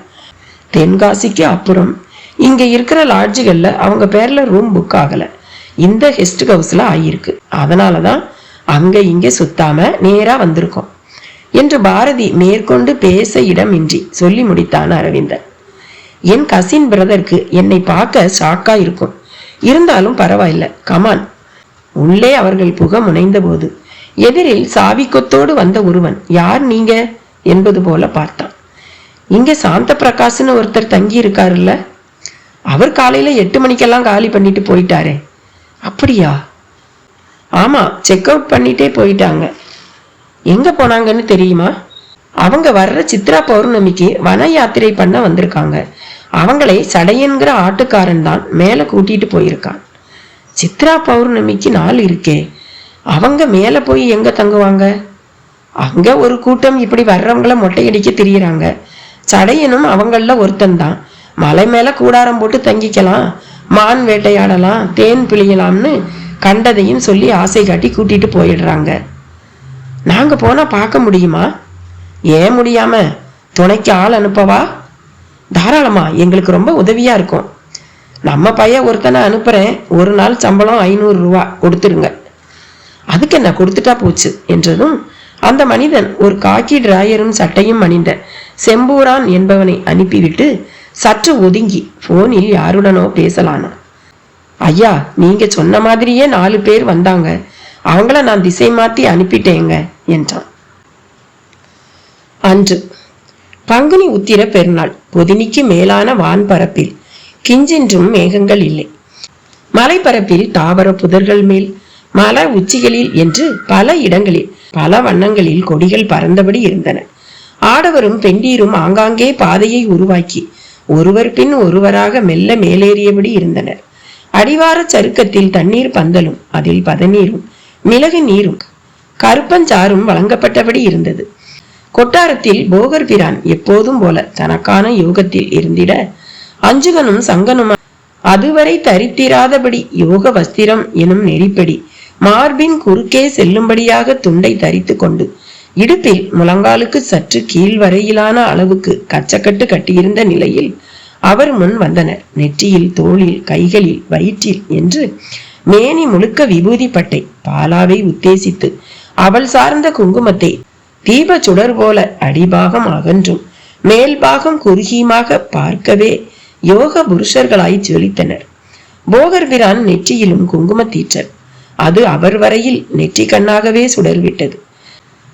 தென்காசிக்கு அப்புறம் இங்க இருக்கிற லாட்ஜுகள்ல அவங்க பேர்ல ரூம் புக் ஆகல. இந்த கெஸ்ட் ஹவுஸ்ல ஆயிருக்கு. அதனாலதான் அங்க இங்க சுத்தாம நேரா வந்திருக்கோம் என்று பாரதி மேற்கொண்டு பேச இடமின்றி சொல்லி முடித்தான் அரவிந்தன். என் கசின் பிரதருக்கு என்னை பார்க்க ஷாக்கா இருக்கும். இருந்தாலும் பரவாயில்ல, கமான். உள்ளே அவர்கள் புக முனைந்த போது எதிரில் சாவி கொத்தோடு வந்த ஒருவன், யார் நீங்க என்பது போல பார்த்தான். இங்க சாந்த பிரகாஷ்னு ஒருத்தர் தங்கி இருக்காருல்ல, அவர் காலையில 8 மணிக்கெல்லாம் காலி பண்ணிட்டு போயிட்டாரே. அப்படியா? ஆமா, செக் அவுட் பண்ணிட்டே போயிட்டாங்க. எங்க போனாங்கன்னு தெரியுமா? அவங்க வர்ற சித்ரா பௌர்ணமிக்கு வன யாத்திரை பண்ண வந்திருக்காங்க. அவங்களை சடையன்கிற ஆட்டுக்காரன் தான் மேல கூட்டிட்டு போயிருக்கான். சித்ரா பௌர்ணமிக்கு நாள் இருக்கே, அவங்க மேல போய் எங்க தங்குவாங்க? அங்க ஒரு கூட்டம் இப்படி வர்றவங்கள மொட்டையடிக்க திரியிறாங்க. சடையனும் அவங்கள ஒருத்தன் தான். மலை மேல கூடாரம் போட்டு தங்கிக்கலாம், மான் வேட்டையாடலாம், தேன் பிழியலாம்னு கண்டதையும் சொல்லி ஆசை காட்டி கூட்டிட்டு போயிடுறாங்க. நாங்க போனா பார்க்க முடியுமா? ஏன் முடியாம? துணைக்கு ஆள் அனுப்பவா? தாராளமா, எங்களுக்கு ரொம்ப உதவியா இருக்கும். நம்ம பையன் ஒருத்தனை அனுப்புறேன், ஒரு நாள் சம்பளம் 500 ரூபா கொடுத்துருங்க. அதுக்கு என்ன, கொடுத்துட்டா போச்சு என்றதும் அந்த மனிதன் ஒரு காக்கி டிராயரும் சட்டையும் அணிந்த செம்பூரான் என்பவனை அனுப்பிவிட்டு சற்று ஒதுங்கி போனில் யாருடனோ பேசலானா. ஐயா, நீங்க சொன்ன மாதிரியே 4 பேர் வந்தாங்க, அவங்கள நான் திசை மாத்தி அனுப்பிட்டேங்க என்றான். அன்று பங்குனி உத்திர பெருநாள். பொதினிக்கு மேலான வான்பரப்பில் கிஞ்சின்றும் மேகங்கள் இல்லை. மலைப்பரப்பில் தாவர புதர்கள் மேல், மல உச்சிகளில் என்று பல இடங்களில் பல வண்ணங்களில் கொடிகள் பறந்தபடி இருந்தன. ஆடவரும் பெண்டீரும் ஆங்காங்கே பாதையை உருவாக்கி ஒருவர் பின் ஒருவராக மெல்ல மேலேறியபடி இருந்தனர். அடிவார சருக்கத்தில் தண்ணீர் பந்தலும் அதில் பதநீரும் மிளகு நீரும் கருப்பஞ்சாரும் வழங்கப்பட்டபடி இருந்தது. கொட்டாரத்தில் போகர் பிரான் எப்போதும் போல தனக்கான யோகத்தில் இருந்திட, அஞ்சுகனும் சங்கனும் அதுவரை தரித்திராதபடி யோக வஸ்திரம் எனும் நெறிப்படி மார்பின் குறுக்கே செல்லும்படியாக துண்டை தரித்து கொண்டு இடுப்பில் முழங்காலுக்கு சற்று கீழ் வரையிலான அளவுக்கு கச்சக்கட்டு கட்டியிருந்த நிலையில் அவர் முன் வந்தனர். நெற்றியில், தோளில், கைகளில், வயிற்றில் என்று மேனி முழுக்க விபூதி பட்டை பாலாவை உத்தேசித்து அவள் சார்ந்த குங்குமத்தை தீப சுடர் போல அடிபாகம் அகன்றும் மேல்பாகம் குறுகியுமாக பார்க்கவே யோக புருஷர்களாய் ஜொலித்தனர். போகர் பிரான் நெற்றியிலும் குங்குமத்தீற்றல். அது அவர் வரையில் நெற்றி கண்ணாகவே சுடர்விட்டது.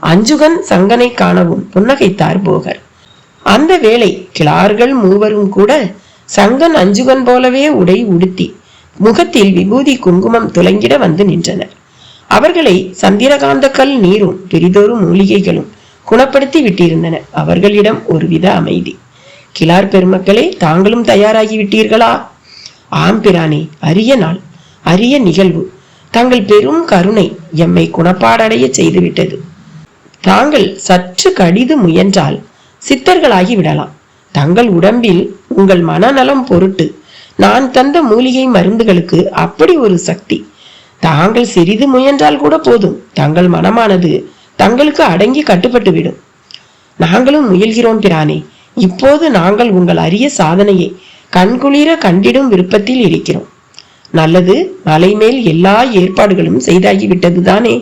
அஞ்சுகன் சங்கனை காணவும் புன்னகைத்தார் போகர். அந்த வேளை கிளார்கள் மூவரும் கூட சங்கன் அஞ்சுகன் போலவே உடை உடுத்தி முகத்தில் விபூதி குங்குமம் துலங்கிட வந்து நின்றனர். அவர்களை சந்திரகாந்த கல் நீரும் பெரிதொரு மூலிகைகளும் குணப்படுத்தி விட்டிருந்தன. அவர்களிடம் ஒருவித அமைதி. கிளார் பெருமக்களே, தாங்களும் தயாராகி விட்டீர்களா? ஆம் பிரானே, அரிய நாள், அரிய நிகழ்வு. தங்கள் பெரும் கருணை எம்மை குணப்பாடடைய செய்துவிட்டது. தாங்கள் சற்று கடிது முயன்றால் சித்தர்களாகி விடலாம். தங்கள் உடம்பில் உங்கள் மனநலம் பொருட்டு நான் தந்த மூலிகை மருந்துகளுக்கு அப்படி ஒரு சக்தி. தாங்கள் சிறிது முயன்றால் கூட போதும், தங்கள் மனமானது தங்களுக்கு அடங்கி கட்டுப்பட்டு விடும். நாங்களும் முயல்கிறோம் பிரானே. இப்போது நாங்கள் உங்கள் அரிய சாதனையை கண்குளிர கண்டிடும் விருப்பத்தில் இருக்கிறோம். நல்லது, மலை மேல் எல்லா ஏற்பாடுகளும் செய்தாகிவிட்டது தானே?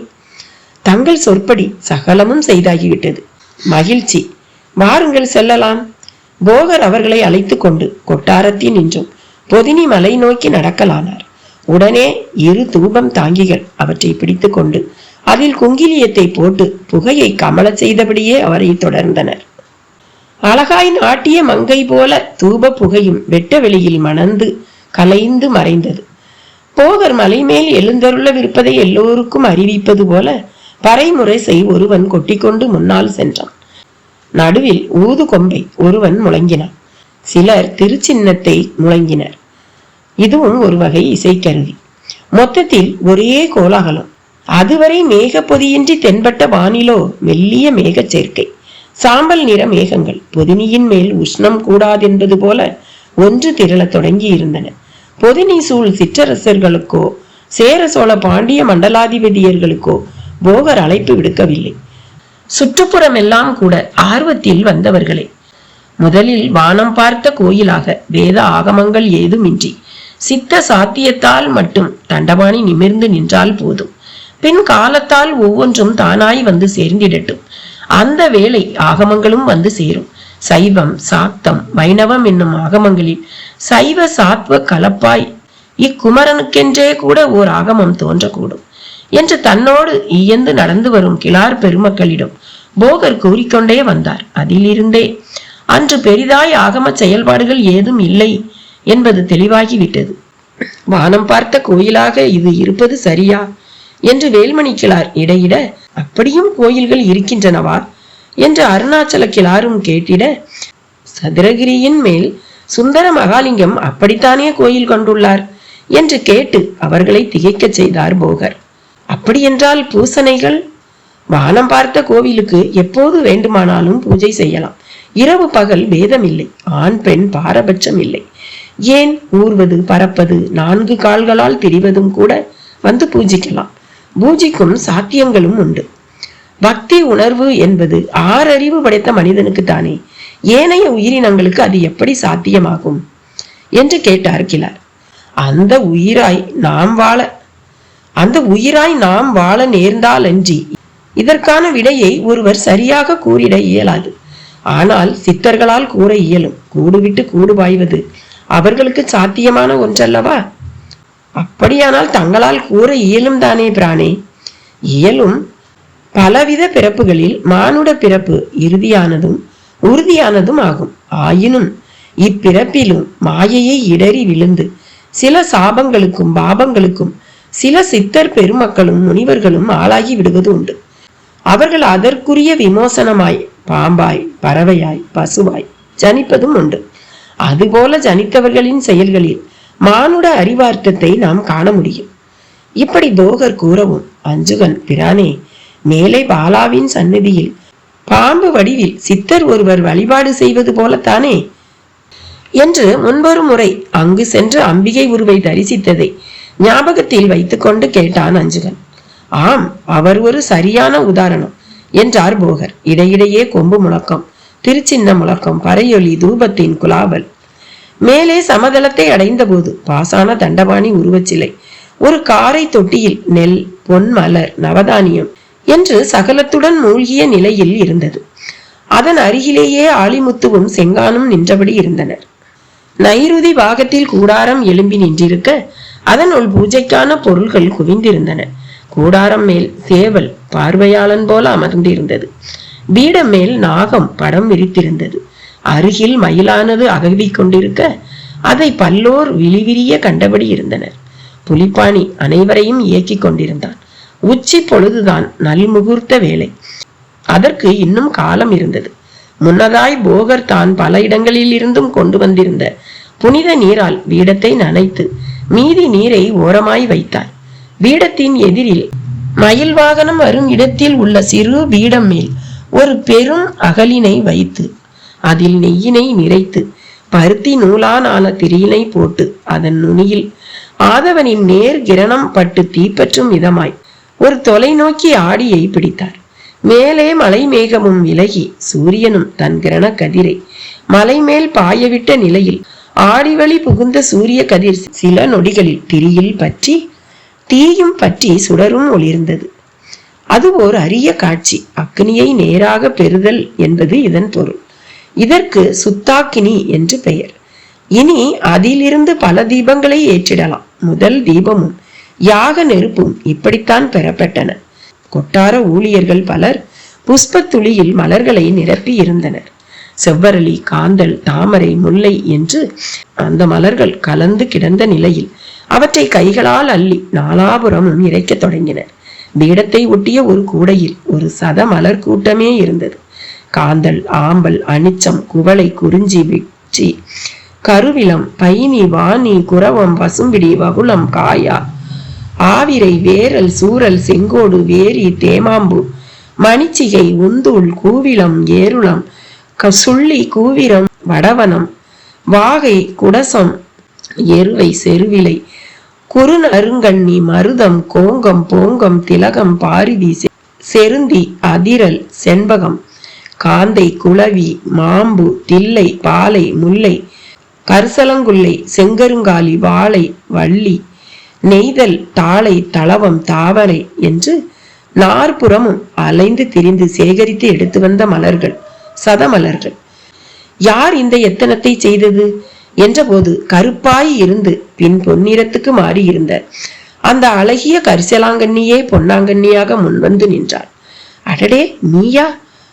தங்கள் சொற்படி சகலமும் செய்தாகிவிட்டது. மகிழ்ச்சி, வாருங்கள் செல்லலாம். போகர் அவர்களை அழைத்து கொண்டு கொட்டாரத்தில் நின்றும் பொதினி மலை நோக்கி நடக்கலானார். உடனே 2 தூபம் தாங்கிகள் அவற்றை பிடித்து கொண்டு அதில் குங்கிலியத்தை போட்டு புகையை கமல செய்தபடியே அவரை தொடர்ந்தனர். அழகாய் நாட்டிய மங்கை போல தூப புகையும் வெட்ட வெளியில் மணந்து கலைந்து மறைந்தது. போகர் மலை மேல் எழுந்தருளவிருப்பதை எல்லோருக்கும் அறிவிப்பது போல பறைமுரசை ஒருவன் கொட்டிக்கொண்டு முன்னால் சென்றான். நடுவில் ஊது கொம்பை ஒருவன் முழங்கினான். சிலர் திருச்சின்னத்தை முழங்கினர். இதுவும் ஒரு வகை இசைக்கருவி. மொத்தத்தில் ஒரே கோலாகலம். அதுவரை மேக பொதியின்றி தென்பட்ட வானிலோ மெல்லிய மேக சேர்க்கை. சாம்பல் நிற மேகங்கள் பொதினியின் மேல் உஷ்ணம் கூடாதென்பது போல ஒன்று திரள தொடங்கி இருந்தன. பொதினி சூழ் சிற்றரசர்களுக்கோ சேர சோழ பாண்டிய மண்டலாதிபதியர்களுக்கோ போகர் அழைப்பு விடுக்கவில்லை. சுற்றுப்புறம் எல்லாம் கூட ஆர்வத்தில் வந்தவர்களே. முதலில் வானம் பார்த்த கோயிலாக வேத ஆகமங்கள் ஏதுமின்றி சித்த சாத்தியத்தால் மட்டும் தண்டபாணி நிமிர்ந்து நின்றால் போதும். பின் காலத்தால் ஒவ்வொன்றும் தானாய் வந்து சேர்ந்திடட்டும். அந்த வேளை ஆகமங்களும் வந்து சேரும். சைவம் சாக்தம் வைணவம் என்னும் ஆகமங்களில் சைவ சாத்வ கலப்பாய் இக்குமரனுக்கென்றே கூட ஓர் ஆகமம் தோன்றக்கூடும் என்று தன்னோடு இயந்து நடந்து வரும் கிளார் பெருமக்களிடம் போகர் கூறிக்கொண்டே வந்தார். அதிலிருந்தே அன்று பெரிதாய் ஆகம செயல்பாடுகள் ஏதும் இல்லை என்பது தெளிவாகிவிட்டது. வானம் பார்த்த கோயிலாக இது இருப்பது சரியா என்று வேல்மணி கிளார் இடையிட, அப்படியும் கோயில்கள் இருக்கின்றனவா என்று அருணாச்சல கிளாரும் கேட்டிட, சதுரகிரியின் மேல் சுந்தர மகாலிங்கம் அப்படித்தானே கோயில் கொண்டுள்ளார் என்று கேட்டு அவர்களை திகைக்க செய்தார் போகர். அப்படியென்றால் பூசனைகள்? வானம் பார்த்த கோவிலுக்கு எப்போது வேண்டுமானாலும் பூஜை செய்யலாம். இரவு பகல் பேதமில்லை. ஆண் பெண் பாரபட்சம் இல்லை. ஏன் ஊர்வது பறப்பது 4 கால்களால் திரிவதும் கூட வந்து பூஜிக்கலாம். பூஜிக்கும் சாத்தியங்களும் உண்டு. பக்தி உணர்வு என்பது 6 அறிவு படைத்த மனிதனுக்கு தானே. ஏனைய உயிரினங்களுக்கு அது எப்படி சாத்தியமாகும் என்று கேட்டார் கிளார். அந்த உயிராய் நாம் வாழ நேர்ந்தால் அன்றி இதற்கான விடையை ஒருவர் சரியாக கூறிட இயலாது. ஆனால் சித்தர்களால் கூற இயலும். கூடு விட்டு கூடு பாய்வது அவர்களுக்கு சாத்தியமான ஒன்றல்லவா? அப்படியானால் தங்களால் கூற இயலும் தானே பிரானே? இயலும். பலவித பிறப்புகளில் மானுட பிறப்பு இறுதியானதும் உறுதியானதும் ஆகும். ஆயினும் இப்பிறப்பிலும் மாயையை இடறி விழுந்து சில சாபங்களுக்கும் பாபங்களுக்கும் சில சித்தர் பெருமக்களும் முனிவர்களும் ஆளாகி விடுவது உண்டு. அவர்கள் அதற்குரிய விமோசனமாய் பாம்பாய் பறவையாய் பசுவாய் ஜனிப்பதும் உண்டு. அதுபோல ஜனித்தவர்களின் செயல்களில் மானுட அறிவார்த்தத்தை நாம் காண முடியும். இப்படி போகர் கூறவும் அஞ்சுகன், பிரானே, மேலை பாலாவின் சந்நிதியில் பாம்பு வடிவில் சித்தர் ஒருவர் வழிபாடு செய்வது போலத்தானே என்று முன்பொரு முறை அங்கு சென்று அம்பிகை உருவை தரிசித்ததை ஞாபகத்தில் வைத்துக்கொண்டு கேட்டான் அஞ்சுகன். ஆம், அவர் ஒரு சரியான உதாரணம் என்றார் போகர். இடையிடையே கொம்பு முழக்கம், திருச்சின்ன முழக்கம், பறையொலி, தூபத்தின் குலாவல். மேலே சமதளத்தை அடைந்த போது பாசான தண்டபாணி உருவச்சிலை ஒரு காரை தொட்டியில் நெல், பொன், மலர், நவதானியம் என்று சகலத்துடன் மூழ்கிய நிலையில் இருந்தது. அதன் அருகிலேயே ஆளிமுத்துவும் செங்கானும் நின்றபடி இருந்தனர். நைருதி பாகத்தில் கூடாரம் எழும்பி நின்றிருக்க அதனுள் பூஜைக்கான பொருள்கள் குவிந்திருந்தன. கூடாரம் மேல் சேவல் பார்வையாளன் போல அமர்ந்திருந்தது. பீடம் மேல் நாகம் படம் விரித்திருந்தது. அருகில் மயிலானது அகவி கொண்டிருக்க அதை பல்லோர் விழிவிரிய கண்டபடி இருந்தனர். புலிப்பாணி அனைவரையும் இயக்கிக் கொண்டிருந்தான். உச்சி பொழுதுதான், நல்முகூர்த்த வேலை. அதற்கு இன்னும் காலம் இருந்தது. முன்னதாய் போகர் தான் பல இடங்களில் இருந்தும் கொண்டு வந்திருந்த புனித நீரால் பீடத்தை நனைத்து மீதி நீரை ஓரமாய் வைத்தார். பீடத்தின் எதிரில் மயில் வாகனம் வரும் இடத்தில் உள்ள சிறு பீடம் மேல் ஒரு பெரும் அகலினை வைத்து அதில் நெய்யினை நிறைத்து பருத்தி நூலான திரியினை போட்டு அதன் நுனியில் ஆதவனின் நேர் கிரணம் பட்டு தீப்பற்றும் விதமாய் ஒரு தொலைநோக்கி ஆடியை பிடித்தார். மேலே மலை மேகமும் விலகி சூரியனும் தன் கிரண கதிரை மலை மேல் பாயவிட்ட நிலையில் ஆடிவழி புகுந்த சூரிய கதிர் சில நொடிகளில் திரியில் பற்றி தீயும் பற்றி சுடரும் ஒளிர்ந்தது. அது ஓர் அரிய காட்சி. அக்னியை நேராக பெறுதல் என்பது இதன் பொருள். இதற்கு சுத்தாக்கினி என்று பெயர். இனி அதிலிருந்து பல தீபங்களை ஏற்றிடலாம். முதல் தீபமும் யாக நெருப்பும் இப்படித்தான் பெறப்பட்டன. கொட்டார ஊழியர்கள் பலர் புஷ்ப துளியில் மலர்களை நிரப்பி இருந்தனர். செவ்வரளி, காந்தல், தாமரை, முல்லை என்று அந்த மலர்கள் கலந்து கிடந்த நிலையில் அவற்றை கைகளால் அள்ளி நாலாபுரமும் இறைக்க தொடங்கினர். பீடத்தை ஒட்டிய ஒரு கூடையில் ஒரு சத மலர் கூட்டமே இருந்தது. காந்தல், ஆம்பல், அனிச்சம், குவளை, குறிஞ்சி, விச்சி, கருவிலம், பைனி, வாணி, குரவம், பசும்பிடி, வகுளம், காயா, ஆவிரை, வேரல், சூரல், செங்கோடு, வேரி, தேமாம்பு, மணிச்சிகை, உந்தூள், கூவிலம், ஏருளம், கசுள்ளி, கூவிரம், வடவனம், வாகை, குடசம், எருவை, செருவிலை, குறுநருங்கண்ணி, மருதம், கோங்கம், போங்கம், திலகம், பாரிதி, செருந்தி, அதிரல், செண்பகம், காந்தை, குளவி, மாம்பு, தில்லை, பாலை, முல்லை, கரிசலங்குல்லை, செங்கருங்காலி, வாழை, வள்ளி, நெய்தல், தாளை, தளவம், தாவரை என்று நாற்புறமும் அலைந்து திரிந்து சேகரித்து எடுத்து வந்த மலர்கள், சதமலர்கள். யார் இந்த எத்தனத்தை செய்தது என்றபோது கருப்பாய் இருந்து பின் பொன்னிறத்துக்கு மாறி இருந்த அந்த அழகிய கரிசலாங்கண்ணியே பொன்னாங்கண்ணியாக முன்வந்து நின்றாள். அடடே, நீயா?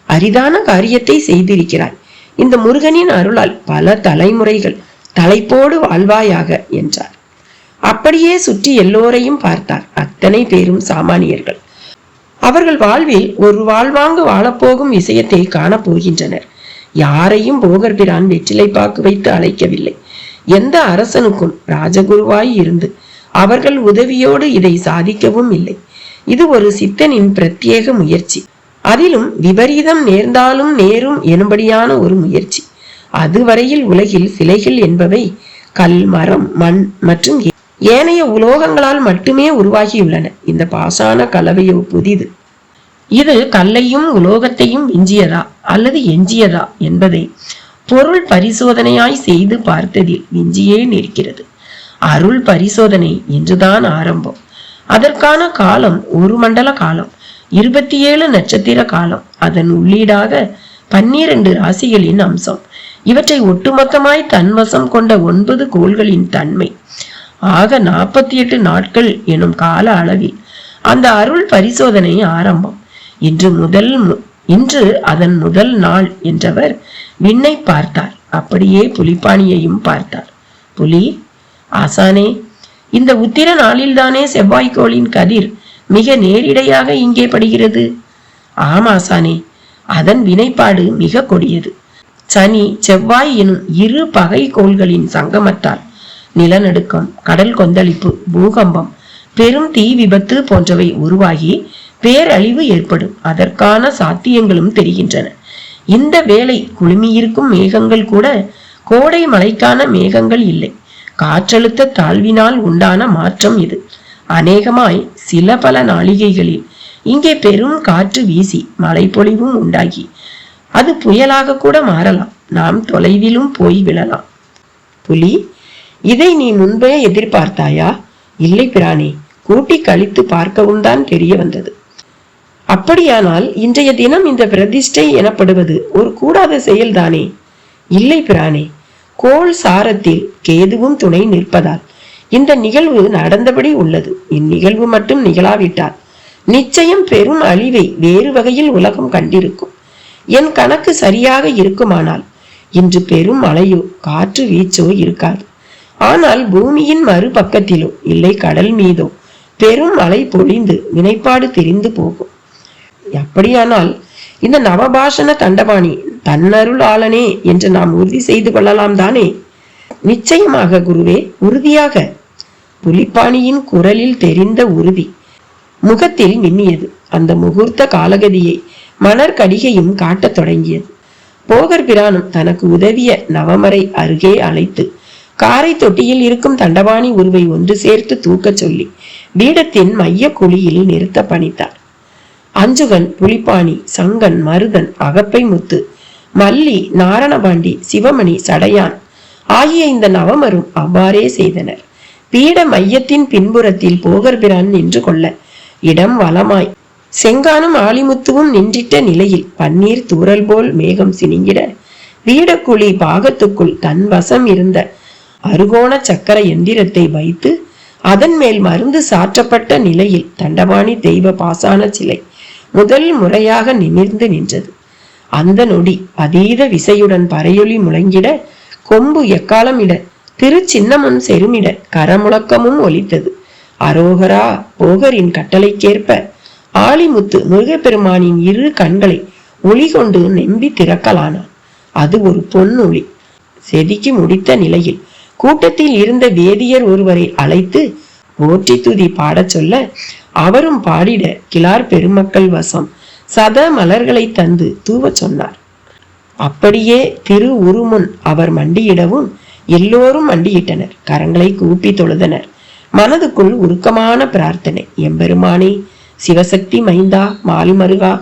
அரிதான காரியத்தை செய்திருக்கிறாய். இந்த முருகனின் அருளால் பல தலைமுறைகள் தலைப்போடு வாழ்வாயாக என்றார். அப்படியே சுற்றி எல்லோரையும் பார்த்தார். அத்தனை பேரும் சாமானியர்கள். அவர்கள் வாழ்வில் ஒரு வாழ்வாங்கு வாழப்போகும் விஷயத்தை காணப்போகின்றனர். யாரையும் போகர்பிரான் வெற்றிலை பாக்கு வைத்து அழைக்கவில்லை. எந்த அரசனுக்கும் ராஜகுருவாய் இருந்து அவர்கள் உதவியோடு இதை சாதிக்கவும் இல்லை. இது ஒரு சித்தனின் பிரத்யேக முயற்சி. அதிலும் விபரீதம் நேர்ந்தாலும் நேரும் எனும்படியான ஒரு முயற்சி. அதுவரையில் உலகில் சிலைகள் என்பவை கல், மரம், மண் மற்றும் ஏனைய உலோகங்களால் மட்டுமே உருவாகியுள்ளன. இந்த பாஷாண கலவையோ புதிது. இது கல்லையும் உலோகத்தையும் விஞ்சியதா அல்லது எஞ்சியதா என்பதை பொருள் பரிசோதனையாய் செய்து பார்த்ததில் விஞ்சியே நிற்கிறது. அருள் பரிசோதனை இன்றுதான் ஆரம்பம். அதற்கான காலம் ஒரு மண்டல காலம், 27 நட்சத்திர காலம், அதன் உள்ளீடாக 12 ராசிகளின் அம்சம், இவற்றை ஒட்டுமொத்தமாய் தன்வசம் கொண்ட 9 கோள்களின் தன்மை ஆக 48 நாட்கள் எனும் கால அளவில் அந்த அருள் பரிசோதனை ஆரம்பம். இன்று அதன் முதல் நாள் என்றவர் விண்ணை பார்த்தார். அப்படியே புலிப்பாணியையும் பார்த்தார். புலி, ஆசானே, இந்த உத்திர நாளில்தானே செவ்வாய்க்கோளின் கதிர் மிக நேரிடையாக இங்கே படுகிறது? ஆமாசானே, அதன் வினைப்பாடு மிக கொடியது. சனி, செவ்வாய் எனும் 2 பகை கோள்களின் சங்கமத்தால் நிலநடுக்கம், கடல் கொந்தளிப்பு, பூகம்பம், பெரும் தீ விபத்து போன்றவை உருவாகி பேரழிவு ஏற்படும். அதற்கான சாத்தியங்களும் தெரிகின்றன. இந்த வேளை குழுமியிருக்கும் மேகங்கள் கூட கோடை மழைக்கான மேகங்கள் இல்லை. காற்றழுத்த தாழ்வினால் உண்டான மாற்றம் இது. அநேகமாய் சில பல நாளிகைகளில் இங்கே பெரும் காற்று வீசி மழை பொழிவும் உண்டாகி அது புயலாக கூட மாறலாம். நாம் தொலைவிலும் போய் விழலாம். புலி, இதை நீ முன்பே எதிர்பார்த்தாயா? இல்லை பிரானே, கூட்டி கழித்து பார்க்கவும் தான் தெரிய வந்தது. அப்படியானால் இன்றைய தினம் இந்த பிரதிஷ்டை எனப்படுவது ஒரு கூடாத செயல்தானே? இல்லை பிரானே, கோள் சாரத்தில் கேதுவும் துணை நிற்பதால் இந்த நிகழ்வு நடந்தபடி உள்ளது. இந்நிகழ்வு மட்டும் நிகழாவிட்டால் நிச்சயம் பெரும் அழிவை வேறு வகையில் உலகம் கண்டிருக்கும். என் கணக்கு சரியாக இருக்குமானால் இன்று பெரும் மழையோ காற்று வீச்சோ இருக்காது. ஆனால் பூமியின் மறுபக்கத்திலோ இல்லை கடல் மீதோ பெரும் மழை பொழிந்து வினைப்பாடு தெரிந்து போகும். அப்படியானால் இந்த நவபாஷண தண்டபாணி தன்னருள் ஆளனே என்று நாம் உறுதி செய்து கொள்ளலாம் தானே? நிச்சயமாக குருவே, உறுதியாக. புலிப்பாணியின் குரலில் தெரிந்த உறுதி முகத்தில் மின்னியது. அந்த முகூர்த்த காலகதியை மணற்கடிகையும் காட்டத் தொடங்கியது. போகர் பிரானும் தனக்கு உதவிய நவமரை அருகே அழைத்து காரை தொட்டியில் இருக்கும் தண்டபாணி உருவை ஒன்று சேர்த்து தூக்கச் சொல்லி பீடத்தின் மைய குழியில் நிறுத்த பணித்தார். அஞ்சுகன், புலிப்பாணி, சங்கன், மருதன், அகப்பை முத்து, மல்லி, நாரணபாண்டி, சிவமணி, சடையான் ஆகிய இந்த நவமரும் அவ்வாறே செய்தனர். பீட மையத்தின் பின்புறத்தில் போகர் பிரான் நின்று கொள்ள இடம் வலமாய் செங்கானும் ஆலிமுத்துவும் நின்றிட்ட நிலையில் பன்னீர் தூரல் போல் மேகம் சினிங்கிட பீடக்குழி பாகத்துக்குள் தன் வசம் இருந்த அருகோண சக்கர எந்திரத்தை வைத்து அதன் மேல் மருந்து சாற்றப்பட்ட நிலையில் தண்டபாணி தெய்வ பாசான சிலை முதல் முறையாக நிமிர்ந்து நின்றது. அந்த நொடி அதீத விசையுடன் பறையொலி முழங்கிட, கொம்பு எக்காலமிட, திரு சின்னமும் செருமிட, கரமுழக்கமும் ஒலித்தது. அரோகரா போகரின் கட்டளைக்கேற்ப ஆலிமுத்து முருகப்பெருமானின் இரு கண்களை ஒளி கொண்டு நெம்பி திறக்கலானான். அது ஒரு பொன்னொளி. செதுக்கி முடித்த நிலையில் கூட்டத்தில் இருந்த வேதியர் ஒருவரை அழைத்து போற்றி துதி பாடச் சொல்ல, அவரும் பாடிட கிளார் பெருமக்கள் வசம் சத மலர்களை தந்து தூவ சொன்னார். அப்படியே திரு உருமுன் அவர் மண்டியிடவும் எல்லோரும் மண்டியிட்டனர். கரங்களை கூப்பி தொழுதனர். மனதுக்குள் உருக்கமான பிரார்த்தனை. எம்பெருமானே, சிவசக்தி மைந்தா, மாலிமருகா,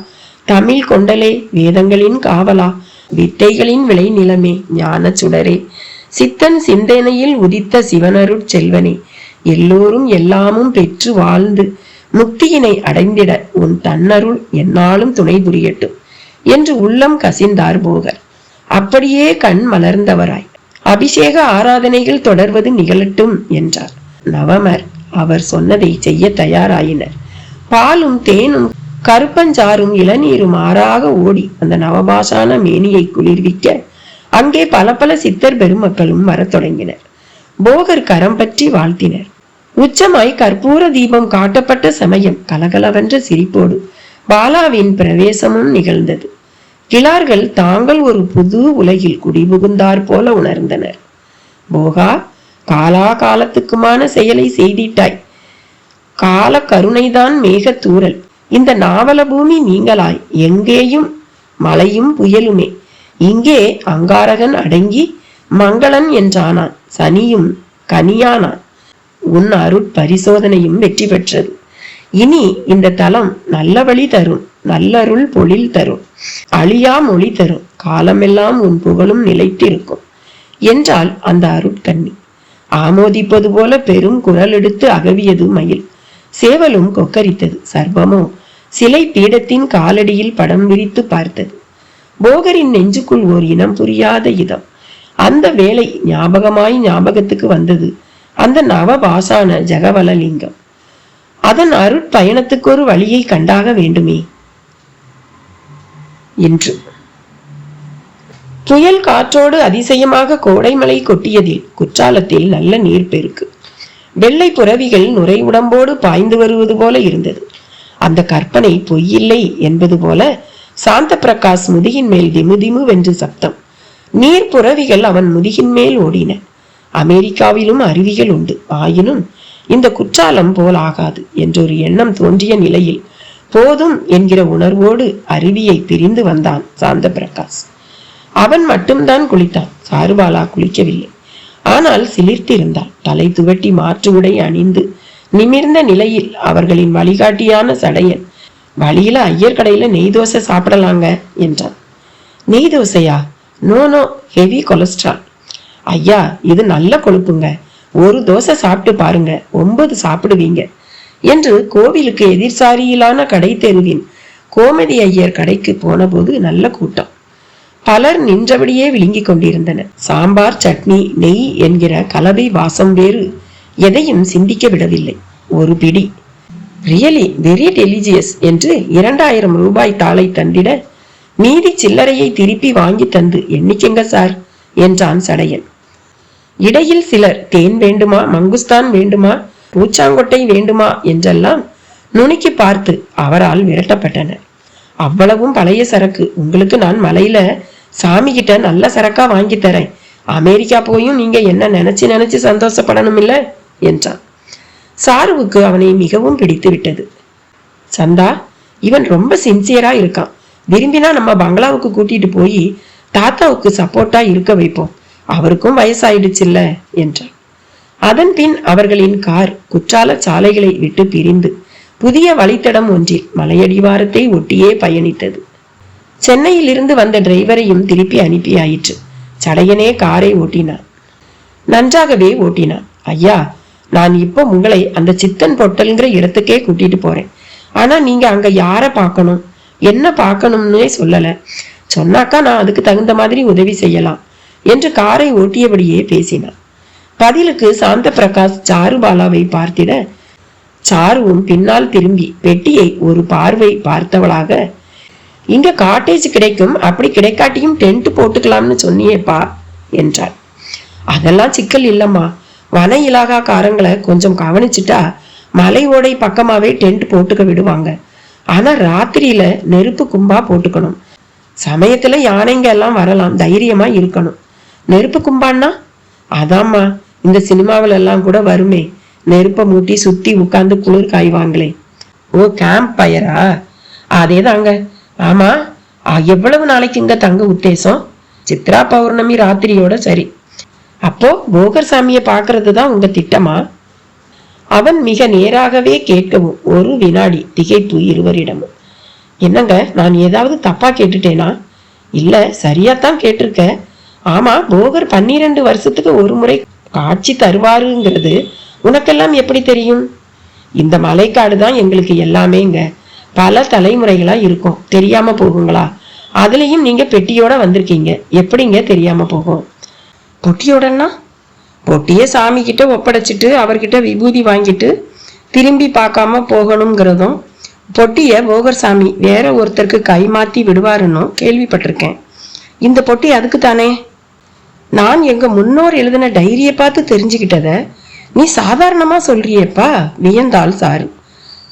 தமிழ் கொண்டலே, வேதங்களின் காவலா, வித்தைகளின் விளை நிலமே, ஞான சுடரே, சித்தன் சிந்தனையில் உதித்த சிவனருட் செல்வனே, எல்லோரும் எல்லாமும் பெற்று வாழ்ந்து முக்தியினை அடைந்திட உன் தன்னருள் என்னாலும் துணை புரியட்டும் என்று உள்ளம் கசிந்தார் போகர். அப்படியே கண் மலர்ந்தவராய் அபிஷேக ஆராதனைகள் தொடர்வது நிகழட்டும் என்றார். நவமர் அவர் சொன்னதை செய்ய தயாராயினர். பாலும் தேனும் கருப்பஞ்சாரும் இளநீரும் ஆறாக ஓடி அந்த நவபாஷான மேனியை குளிர்விக்க அங்கே பல பல சித்தர் பெருமக்களும் வரத் தொடங்கினர். போகர் கரம் பற்றி வாழ்த்தினர். உச்சமாய் கற்பூர தீபம் காட்டப்பட்ட சமயம் கலகலவென்ற சிரிப்போடு பாலாவின் பிரவேசமும் நிகழ்ந்தது. கிளார்கள் தாங்கள் ஒரு புது உலகில் குடிபுகுந்தார் போல உணர்ந்தனர். போகா, காலா காலத்துக்குமான செயலை செய்திட்டாய். கால கருணைதான் மேக தூரல். இந்த நாவல பூமி நீங்களாய் எங்கேயும் மழையும் புயலுமே. இங்கே அங்காரகன் அடங்கி மங்களன் என்றானான். சனியும் கனியானான். உன் அருட்பரிசோதனையும் வெற்றி பெற்றது. இனி இந்த தலம் நல்ல வழி தரும், நல்லருள் பொழில் தரும், அழியா மொழி தரும், காலமெல்லாம் உன் புகழும் நிலைத்திருக்கும் என்றால் அந்த அருட்கண்ணி. ஆமோதிப்பது போல பெரும் குரல் எடுத்து அகவியது மயில். சேவலும் கொக்கரித்தது. சர்வமோ சிலை பீடத்தின் காலடியில் படம் விரித்து பார்த்தது. போகரின் நெஞ்சுக்குள் ஓர் இனம் புரியாத இதம். அந்த வேலை ஞாபகத்துக்கு வந்தது அந்த நவபாசான ஜெகவலலிங்கம். அதன் அருட்பயணத்துக்கு ஒரு வழியை கண்டாக வேண்டுமே என்று. புயல் காற்றோடு அதிசயமாக கோடைமலை கொட்டியதில் குற்றாலத்தில் நல்ல நீர் பெருக்கு. வெள்ளை புறவிகள் நுரை உடம்போடு பாய்ந்து வருவது போல இருந்தது. அந்த கற்பனை பொய்யில்லை என்பது போல சாந்த பிரகாஷ் முதுகின் மேல் திமுதிமு வென்று சப்தம். நீர் புறவிகள் அவன் முதுகின் மேல் ஓடின. அமெரிக்காவிலும் அருவிகள் உண்டு, ஆயினும் இந்த குற்றாலம் போல் ஆகாது என்றொரு எண்ணம் தோன்றிய நிலையில் போதும் என்கிற உணர்வோடு அருவியை பிரிந்து வந்தான் சாந்த பிரகாஷ். அவன் மட்டும்தான் குளித்தான். சாருபாலா குளிக்கவில்லை. ஆனால் சிலிர்த்திருந்தாள். தலை துவட்டி மாற்று உடை அணிந்து நிமிர்ந்த நிலையில் அவர்களின் வழிகாட்டியான சடையன், வழியில ஐயர் கடையில நெய் தோசை சாப்பிடலாங்க என்றான். நெய் தோசையா? No no, heavy cholesterol. ஐயா, இது நல்ல கொழுப்புங்க. ஒரு தோசை சாப்பிட்டு பாருங்க, 9 சாப்பிடுவீங்க என்று கோவிலுக்கு எதிர்சாரியிலான கடை தெருவின் கோமதி ஐயர் கடைக்கு போன போது நல்ல கூட்டம். பலர் நின்றபடியே விழுங்கிக் கொண்டிருந்தனர். சாம்பார், சட்னி, நெய் என்கிற கலவை வாசம் வேறு எதையும் சிந்திக்க விடவில்லை. ஒரு பிடி ரியலி வெரி டெலிஜியஸ் என்று 2000 ரூபாய் தாளை தந்திட, மீதி சில்லறையை திருப்பி வாங்கி தந்து எண்ணிக்கங்க சார் என்றான் சடையன். இடையில் சிலர் தேன் வேண்டுமா, மங்குஸ்தான் வேண்டுமா, பூச்சாங்கொட்டை வேண்டுமா என்றெல்லாம் நுணுக்கி பார்த்து அவரால் விரட்டப்பட்டனர். அவ்வளவும் பழைய சரக்கு. உங்களுக்கு நான் மலையில சாமி கிட்ட நல்ல சரக்கா வாங்கி தரேன். அமெரிக்கா போயும் நீங்க என்ன நினைச்சு சந்தோஷப்படணும் இல்ல என்றான். சாருவுக்கு அவனை மிகவும் பிடித்து விட்டது. சந்தா, இவன் ரொம்ப சின்சியரா இருக்கான். விரும்பினா நம்ம பங்களாவுக்கு கூட்டிட்டு போய் தாத்தாவுக்கு சப்போர்ட்டா இருக்க வைப்போம். அவருக்கும் வயசாயிடுச்சுல்ல என்றான். அதன் பின் அவர்களின் கார் குற்றால சாலைகளை விட்டு பிரிந்து புதிய வழித்தடம் ஒன்றில் மலையடிவாரத்தை ஒட்டியே பயணித்தது. சென்னையிலிருந்து வந்த டிரைவரையும் திருப்பி அனுப்பியாயிற்று. சடையனே காரை ஓட்டினான். நன்றாகவே ஓட்டினான். ஐயா, நான் இப்போ உங்களை அந்த சித்தன் பொட்டல்ங்கிற இடத்துக்கே கூட்டிட்டு போறேன். ஆனா நீங்க அங்க யார பார்க்கணும், என்ன பார்க்கணும்னே சொல்லல. சொன்னாக்கா நான் அதுக்கு தகுந்த மாதிரி உதவி செய்யலாம் என்று காரை ஓட்டியபடியே பேசினான். பதிலுக்கு சாந்த பிரகாஷ் சாருபாலாவை பார்த்திட, சாருவும் பின்னால் திரும்பி பெட்டியை ஒரு பார்வை பார்த்தவளாக, இங்க காட்டேஜ் கிடைக்கும், அப்படி கிடைக்காட்டியும் டென்ட் போட்டுக்கலாம்னு சொன்னியேப்பா என்றாள். அதெல்லாம் சிக்கல் இல்லம்மா, வன இலாகாக்காரங்களை கொஞ்சம் கவனிச்சுட்டா மலை ஓடை பக்கமாவே டென்ட் போட்டுக்க விடுவாங்க. ஆனா ராத்திரியில நெருப்பு கும்பா போட்டுக்கணும். சமயத்துல யானைங்க எல்லாம் வரலாம், தைரியமா இருக்கணும். நெருப்பு கும்பான்னா அதாம்மா, இந்த சினிமாவில எல்லாம் கூட வருமே, நெருப்ப மூட்டி சுத்தி உட்கார்ந்து குளிர் காய்வாங்களே. ஓ, கேம்ப் பயரா? அதேதாங்க. ஆமா, எவ்வளவு நாளைக்கு இங்க தங்க உத்தேசம்? சித்ரா பௌர்ணமி ராத்திரியோட சரி. அப்போ போகர் சாமியை பாக்குறது தான் உங்க திட்டமா? அவன் மிக நேராகவே கேட்கவும் ஒரு வினாடி திகைப்பு இருவரிடமும். என்னங்க, நான் ஏதாவது தப்பா கேட்டுட்டேனா? இல்ல, சரியாத்தான் கேட்டிருக்க. ஆமா, போகர் 12 வருஷத்துக்கு ஒரு முறை காட்சி தருவாருங்கிறது உனக்கெல்லாம் எப்படி தெரியும்? இந்த மலைக்காடு தான் எங்களுக்கு எல்லாமேங்க. பல தலைமுறைகளா இருக்கும், தெரியாம போகுங்களா? அதுலயும் நீங்க பெட்டியோட வந்திருக்கீங்க, எப்படிங்க தெரியாம போகும்? பொட்டியோடன்னா பொட்டிய சாமி கிட்ட ஒப்படைச்சிட்டு அவர்கிட்ட விபூதி வாங்கிட்டு திரும்பி பார்க்காம போகணுங்கிறதும், பொட்டிய போகர் சாமி வேற ஒருத்தருக்கு கை மாத்தி விடுவாருன்னு கேள்விப்பட்டிருக்கேன். இந்த பொட்டி அதுக்கு தானே. நான் எங்க முன்னோர் எழுதின டைரியை பார்த்து தெரிஞ்சுக்கிட்டத நீ சாதாரணமா சொல்றியேப்பா, வியந்தாள் சாரு.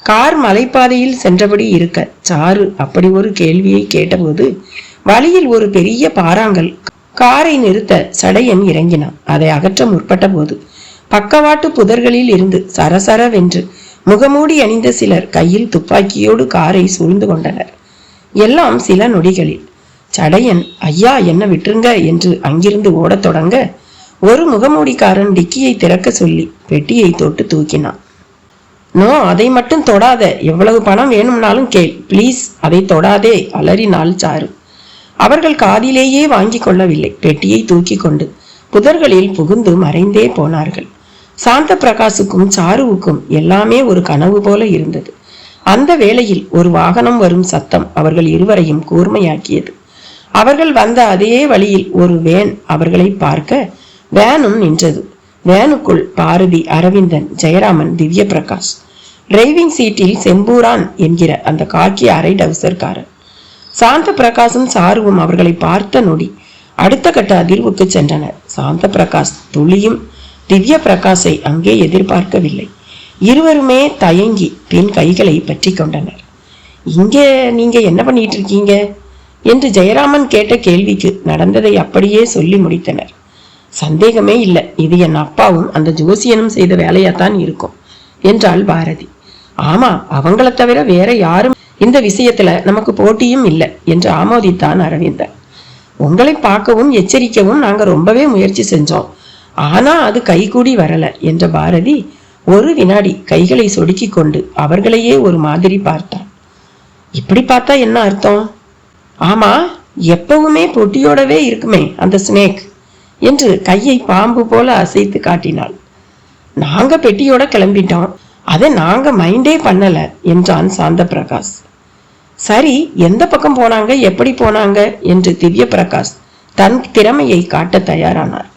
கார் மலைப்பாதையில் சென்றபடி இருக்க சாரு அப்படி ஒரு கேள்வியை கேட்டபோது வழியில் ஒரு பெரிய பாறாங்கல் காரை நிறுத்த சடையன் இறங்கினான். அதை அகற்ற முற்பட்ட போது பக்கவாட்டு புதர்களில் இருந்து சரசரவென்று முகமூடி அணிந்த சிலர் கையில் துப்பாக்கியோடு காரை சூழ்ந்து கொண்டனர். எல்லாம் சில நொடிகளில். சடையன் ஐயா என்ன விட்டுருங்க என்று அங்கிருந்து ஓடத் தொடங்க ஒரு முகமூடிக்காரன் டிக்கியை திறக்க சொல்லி பெட்டியை தொட்டு தூக்கினான். நோ, அதை மட்டும் தொடாத, எவ்வளவு பணம் வேணும்னாலும் கேள், பிளீஸ் அதை தொடாதே, அலறினாள் சாரு. அவர்கள் காதிலேயே வாங்கி கொள்ளவில்லை. பெட்டியை தூக்கி கொண்டு புதர்களில் புகுந்து மறைந்தே போனார்கள். சாந்த பிரகாசுக்கும் சாருவுக்கும் எல்லாமே ஒரு கனவு போல இருந்தது. அந்த வேளையில் ஒரு வாகனம் வரும் சத்தம் அவர்கள் இருவரையும் கூர்மையாக்கியது. அவர்கள் வந்த அதே வழியில் ஒரு வேன் அவர்களை பார்க்க வேனும் நின்றது. வேனுக்குள் பாரதி, அரவிந்தன், ஜெயராமன், திவ்ய பிரகாஷ். டிரைவிங் சீட்டில் செம்பூரான் என்கிற அந்த காக்கி அரை டவுசர்காரன். சாந்த பிரகாசும் சாருவும் அவர்களை பார்த்த நொடி அடுத்த கட்ட அதிர்வுக்கு சென்றனர். சாந்த பிரகாஷ் துளியும் திவ்ய பிரகாஷை அங்கே எதிர்பார்க்கவில்லை. இருவருமே தயங்கி பின் கைகளை பற்றி கொண்டனர். இங்கே நீங்க என்ன பண்ணிட்டு இருக்கீங்க என்று ஜெயராமன் கேட்ட கேள்விக்கு நடந்ததை அப்படியே சொல்லி முடித்தனர். சந்தேகமே இல்லை, இது என் அப்பாவும் அந்த ஜோசியனும் செய்த வேலையாத்தான் இருக்கும் என்றாள் பாரதி. ஆமா, அவங்கள தவிர வேற யாரும் இந்த விஷயத்துல நமக்கு போட்டியும் இல்லை என்று ஆமோதித்தான் அரவிந்தன். உங்களை பார்க்கவும் எச்சரிக்கவும் நாங்க ரொம்பவே முயற்சி செஞ்சோம், ஆனா அது கைகூடி வரல என்ற பாரதி ஒரு வினாடி கைகளை சொடுக்கி கொண்டு அவர்களையே ஒரு மாதிரி பார்த்தார். இப்படி பார்த்தா என்ன அர்த்தம்? ஆமா, எப்பவுமே பொட்டியோடவே இருக்குமே அந்த ஸ்னேக் என்று கையை பாம்பு போல அசைத்து காட்டினாள். நாங்க பெட்டியோட கிளம்பிட்டோம், அதை நாங்க மைண்டே பண்ணல என்றான் சாந்த பிரகாஷ். சரி, எந்த பக்கம் போனாங்க, எப்படி போனாங்க என்று திவ்ய பிரகாஷ் தன் திறமையை காட்ட தயாரானார்.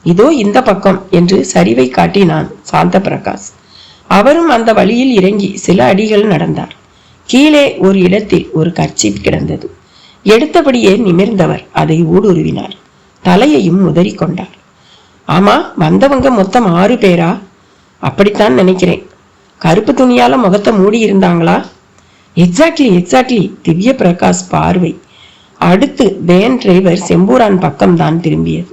இதோ இந்த பக்கம் என்று சரிவை காட்டினான் சாந்த பிரகாஷ். அவரும் அந்த வழியில் இறங்கி சில அடிகள் நடந்தார். கீழே ஒரு இடத்தில் ஒரு கர்ச்சீப் கிடந்தது. எடுத்தபடியே நிமிர்ந்தவர் அதை ஊடுருவினார். தலையையும் உதறி கொண்டார். ஆமா, வந்தவங்க மொத்தம் 6 பேரா? அப்படித்தான் நினைக்கிறேன். கருப்பு துணியால முகத்தை மூடி இருந்தாங்களா? எக்ஸாக்ட்லி. திவ்ய பிரகாஷ் பார்வை அடுத்து வேன் டிரைவர் செம்பூரான் பக்கம்தான் திரும்பியது.